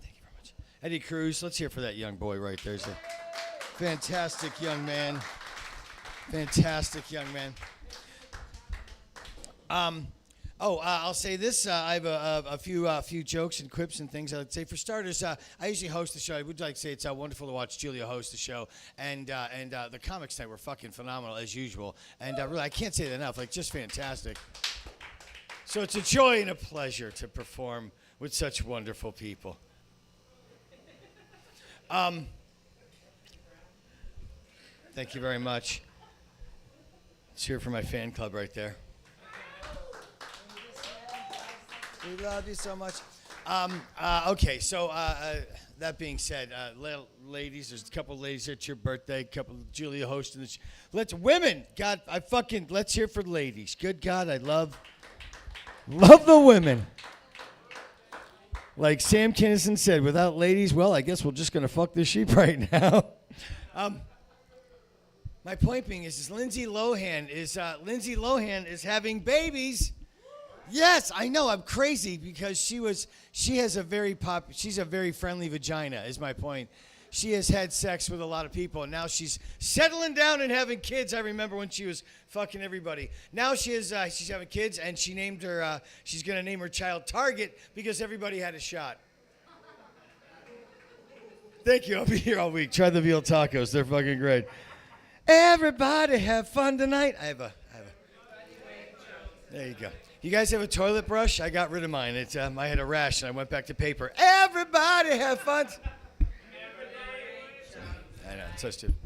very much. Eddie Cruz. Let's hear for that young boy right there. He's a fantastic young man. Fantastic young man. I'll say this. I have a few jokes and quips and things I'd say. For starters, I usually host the show. I would like to say it's wonderful to watch Julia host the show. And the comics tonight were fucking phenomenal, as usual. And really, I can't say that enough. Like, just fantastic. So it's a joy and a pleasure to perform with such wonderful people. Thank you very much. Let's hear from my fan club right there. We love you so much. Okay, so that being said, ladies, there's a couple of ladies here. It's your birthday. A couple of Julia hosting this. Women. God, let's hear for the ladies. Good God, I love the women. Like Sam Kinison said, without ladies, well, I guess we're just gonna fuck this sheep right now. My point being is Lindsay Lohan is having babies. Yes, I know. I'm crazy because she's a very friendly vagina, is my point. She has had sex with a lot of people, and now she's settling down and having kids. I remember when she was fucking everybody. Now she's having kids, and she named her. She's gonna name her child Target because everybody had a shot. Thank you. I'll be here all week. Try the veal tacos. They're fucking great. Everybody have fun tonight. I have a. There you go. You guys have a toilet brush? I got rid of mine. I had a rash and I went back to paper. Everybody have fun. I know, it's so stupid.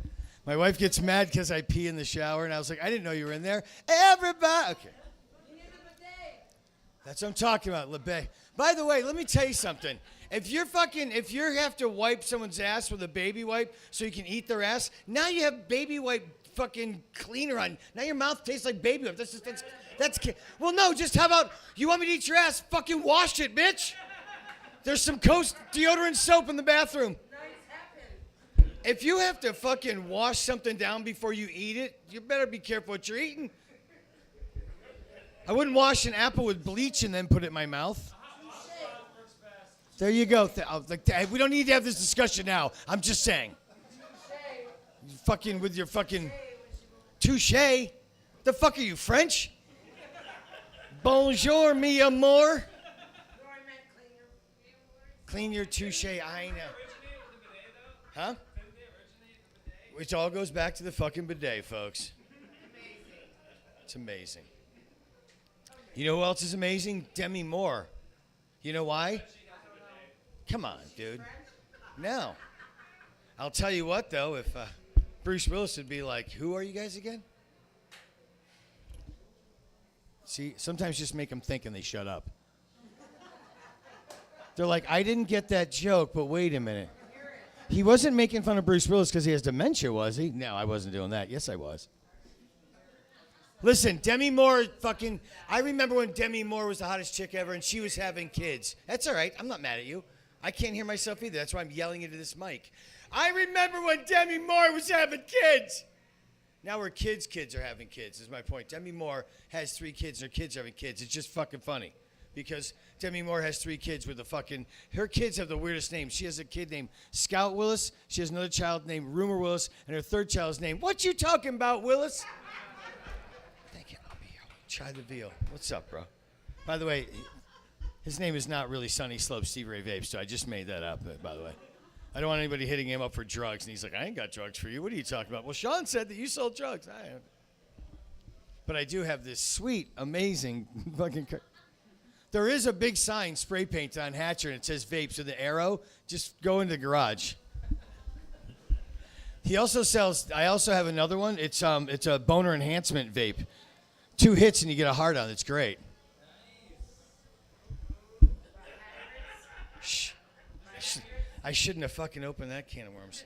My wife gets mad because I pee in the shower, and I was like, I didn't know you were in there. Everybody. Okay. That's what I'm talking about, LeBay. By the way, let me tell you something. If you have to wipe someone's ass with a baby wipe so you can eat their ass, now you have baby wipe fucking cleaner on. Now your mouth tastes like baby wipe. Well, no, just how about, you want me to eat your ass? Fucking wash it, bitch. There's some Coast deodorant soap in the bathroom. If you have to fucking wash something down before you eat it, you better be careful what you're eating. I wouldn't wash an apple with bleach and then put it in my mouth. There you go. We don't need to have this discussion now. I'm just saying. Fucking with your fucking touche. The fuck are you, French? Bonjour, mi amour. Clean your touche. I know. Huh? Which all goes back to the fucking bidet, folks. It's amazing. You know who else is amazing? Demi Moore. You know why? Come on, dude. No. I'll tell you what, though, if Bruce Willis would be like, who are you guys again? See, sometimes just make them think and they shut up. They're like, I didn't get that joke, but wait a minute. He wasn't making fun of Bruce Willis because he has dementia, was he? No, I wasn't doing that. Yes, I was. Listen, Demi Moore I remember when Demi Moore was the hottest chick ever and she was having kids. That's all right. I'm not mad at you. I can't hear myself either. That's why I'm yelling into this mic. I remember when Demi Moore was having kids. Now we're kids are having kids, is my point. Demi Moore has 3 kids and her kids are having kids. It's just fucking funny. Because Demi Moore has 3 kids with her kids have the weirdest names. She has a kid named Scout Willis. She has another child named Rumor Willis. And her third child is named, what you talking about, Willis? Thank you. I'll be here. Try the veal. What's up, bro? By the way, his name is not really Sunny Slope Stevie Ray Vapes, so I just made that up, by the way. I don't want anybody hitting him up for drugs. And he's like, I ain't got drugs for you. What are you talking about? Well, Sean said that you sold drugs. But I do have this sweet, amazing fucking... There is a big sign spray painted on Hatcher, and it says vapes with an arrow. Just go in the garage. He also sells, I also have another one. It's a boner enhancement vape. 2 hits and you get a hard on. It's great. Shh. I shouldn't have fucking opened that can of worms.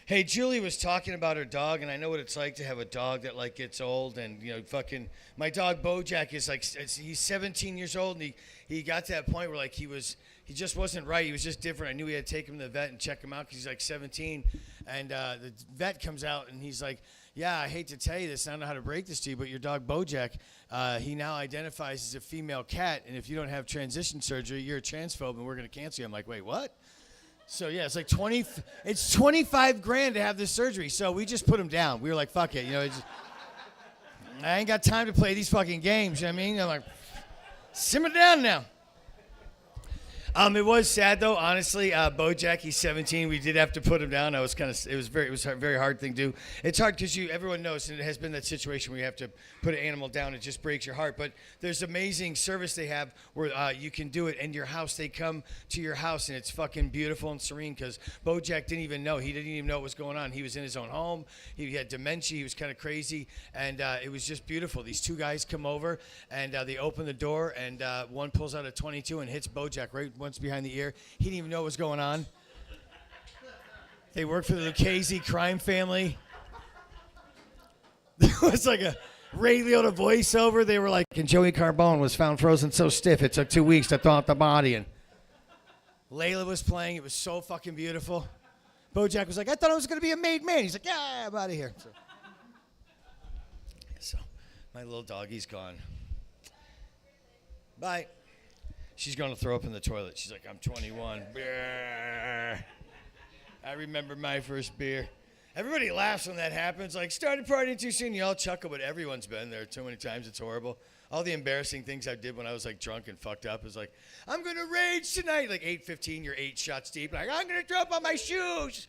Hey, Julie was talking about her dog, and I know what it's like to have a dog that like gets old, and fucking my dog Bojack is like, he's 17 years old, and he got to that point where like he just wasn't right. He was just different. I knew we had to take him to the vet and check him out because he's like 17, and the vet comes out and he's like, yeah, I hate to tell you this, I don't know how to break this to you, but your dog Bojack, he now identifies as a female cat, and if you don't have transition surgery, you're a transphobe, and we're going to cancel you. I'm like, wait, what? So yeah, it's like it's $25,000 to have this surgery. So we just put him down. We were like, fuck it, I ain't got time to play these fucking games. You know what I mean? I'm like, simmer down now. It was sad though, honestly. Bojack, he's 17. We did have to put him down. It was a very hard thing to do. It's hard because everyone knows, and it has been that situation where you have to put an animal down. It just breaks your heart. But there's amazing service they have where you can do it in your house. They come to your house and it's fucking beautiful and serene because Bojack didn't even know. He didn't even know what was going on. He was in his own home. He had dementia. He was kind of crazy, and it was just beautiful. These 2 guys come over and they open the door, and one pulls out a .22 and hits Bojack right once behind the ear. He didn't even know what was going on. They work for the Lucchese crime family. There was like a Ray Liotta voiceover. They were like, and Joey Carbone was found frozen so stiff it took 2 weeks to thaw out the body. And Layla was playing. It was so fucking beautiful. Bojack was like, I thought I was going to be a made man. He's like, yeah, I'm out of here. So my little doggy's gone. Bye. She's going to throw up in the toilet. She's like, I'm 21. Beer. I remember my first beer. Everybody laughs when that happens. Like, started partying too soon. You all chuckle, but everyone's been there too many times. It's horrible. All the embarrassing things I did when I was, like, drunk and fucked up is like, I'm going to rage tonight. Like, 8:15, you're 8 shots deep. Like, I'm going to throw up on my shoes.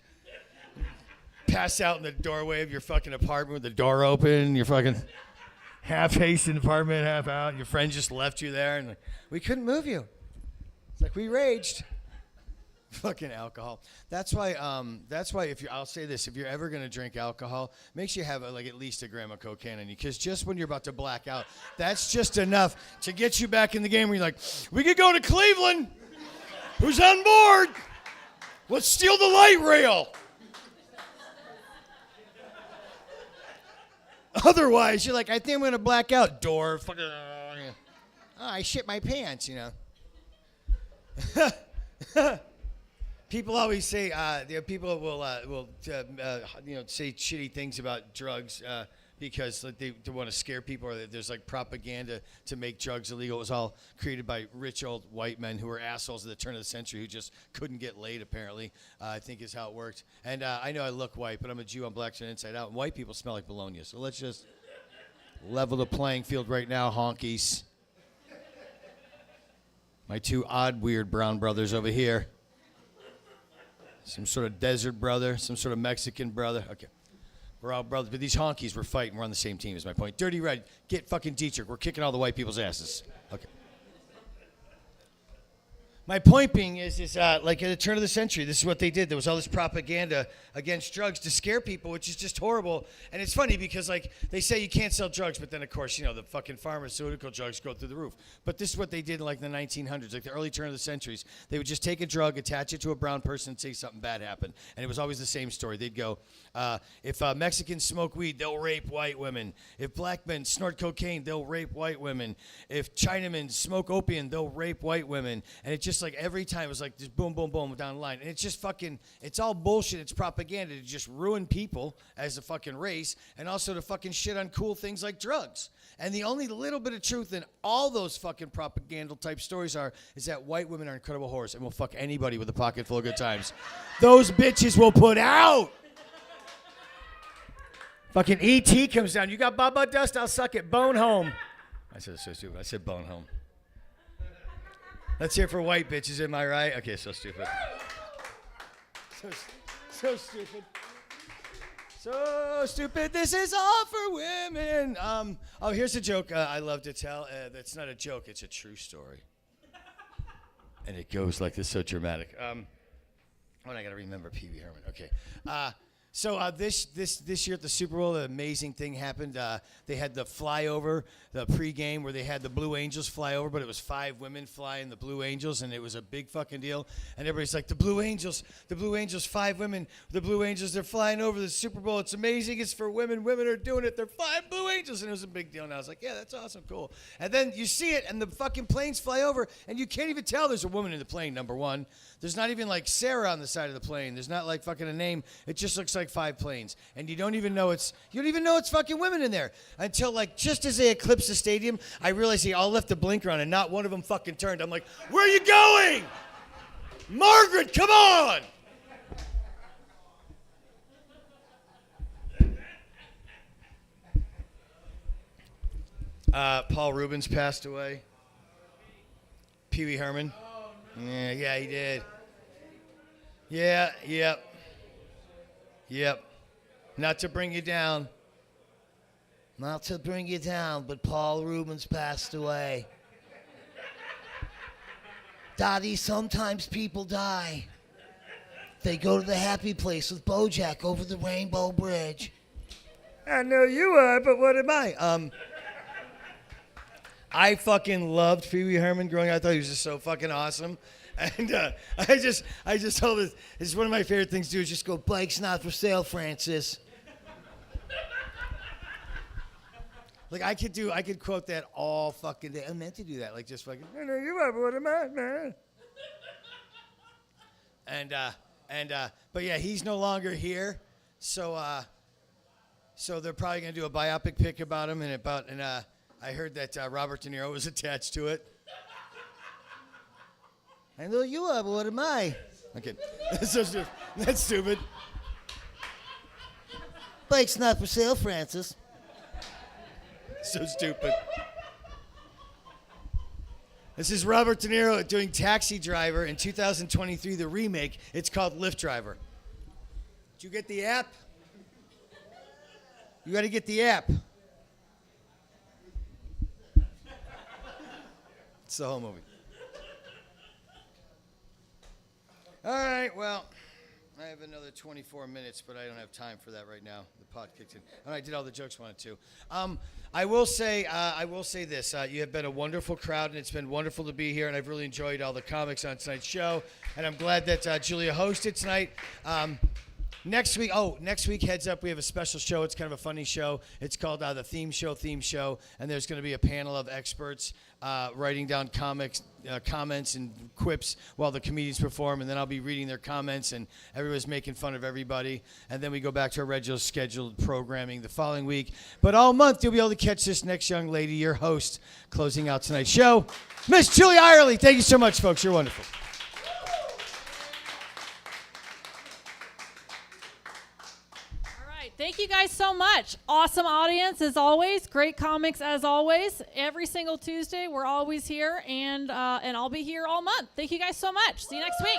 Pass out in the doorway of your fucking apartment with the door open. You're fucking half Haitian apartment, half out. Your friend just left you there, and like, we couldn't move you. It's like we raged. Fucking alcohol. That's why. If you, I'll say this: if you're ever gonna drink alcohol, make sure you have like at least a gram of cocaine in you, because just when you're about to black out, that's just enough to get you back in the game. Where you're like, we could go to Cleveland. Who's on board? Let's steal the light rail. Otherwise, you're like, I think I'm gonna black out. Door. Fucking. I shit my pants. You know. People always say, people will say shitty things about drugs because like, they want to scare people, or there's like propaganda to make drugs illegal. It was all created by rich old white men who were assholes at the turn of the century who just couldn't get laid, apparently, I think is how it worked. And I know I look white, but I'm a Jew. I'm black from inside out. And white people smell like bologna. So let's just level the playing field right now, honkies. My two odd, weird brown brothers over here. Some sort of desert brother, some sort of Mexican brother. Okay. We're all brothers. But these honkies, we're fighting. We're on the same team is my point. Dirty Red, get fucking Diethrich. We're kicking all the white people's asses. Okay. My point being is like at the turn of the century, this is what they did. There was all this propaganda against drugs to scare people, which is just horrible. And it's funny because like they say you can't sell drugs, but then of course, the fucking pharmaceutical drugs go through the roof. But this is what they did in like the 1900s, like the early turn of the centuries. They would just take a drug, attach it to a brown person, and say something bad happened. And it was always the same story. They'd go, if Mexicans smoke weed, they'll rape white women. If black men snort cocaine, they'll rape white women. If Chinamen smoke opium, they'll rape white women. And it just like every time it was like just boom, boom, boom down the line. And it's just fucking, it's all bullshit. It's propaganda to just ruin people as a fucking race and also to fucking shit on cool things like drugs. And the only little bit of truth in all those fucking propaganda type stories is that white women are incredible whores and will fuck anybody with a pocket full of good times. Those bitches will put out. Fucking E.T. comes down. You got Baba Dust? I'll suck it. Bone home. I said so stupid. I said bone home. Let's hear it for white bitches, am I right? Okay, so stupid. So stupid. So stupid. This is all for women. Here's a joke I love to tell. That's not a joke. It's a true story. And it goes like this, so dramatic. I got to remember Pee Wee Herman. Okay. So this year at the Super Bowl, an amazing thing happened. They had the flyover, the pregame, where they had the Blue Angels fly over, but it was 5 women flying the Blue Angels, and it was a big fucking deal. And everybody's like, the Blue Angels, 5 women, the Blue Angels, they're flying over the Super Bowl. It's amazing. It's for women. Women are doing it. They're 5 Blue Angels, and it was a big deal. And I was like, yeah, that's awesome, cool. And then you see it, and the fucking planes fly over, and you can't even tell there's a woman in the plane, number one. There's not even like Sarah on the side of the plane. There's not like fucking a name. It just looks like 5 planes. And you don't even know it's fucking women in there. Until like just as they eclipsed the stadium, I realized they all left the blinker on and not one of them fucking turned. I'm like, where are you going? Margaret, come on! Paul Rubens passed away. Pee Wee Herman. Yeah, he did. Yep. Not to bring you down. Not to bring you down, but Paul Rubens passed away. Daddy, sometimes people die. They go to the happy place with Bojack over the Rainbow Bridge. I know you are, but what am I? I fucking loved Pee Wee Herman growing up. I thought he was just so fucking awesome. And I just told this is one of my favorite things to do is just go, bike's not for sale, Francis. Like I could quote that all fucking day. I meant to do that, like just fucking, I know you are, but what am I, man? But yeah, he's no longer here. So they're probably gonna do a biopic pic about him and I heard that Robert De Niro was attached to it. I know you are, but what am I? Okay, that's so stupid. That's stupid. Bike's not for sale, Francis. So stupid. This is Robert De Niro doing Taxi Driver in 2023, the remake. It's called Lyft Driver. Did you get the app? You got to get the app. It's the whole movie. All right, well, I have another 24 minutes, but I don't have time for that right now. The pot kicked in. And I did all the jokes I wanted to. I will say this. You have been a wonderful crowd, and it's been wonderful to be here, and I've really enjoyed all the comics on tonight's show. And I'm glad that Julia hosted tonight. Next week, heads up, we have a special show. It's kind of a funny show. It's called the Theme Show, and there's going to be a panel of experts writing down comments and quips while the comedians perform, and then I'll be reading their comments, and everyone's making fun of everybody. And then we go back to our regular scheduled programming the following week. But all month, you'll be able to catch this next young lady, your host, closing out tonight's show, Miss Julia Eyerly. Thank you so much, folks. You're wonderful. Thank you guys so much. Awesome audience as always. Great comics as always. Every single Tuesday, we're always here, and I'll be here all month. Thank you guys so much. See you next week.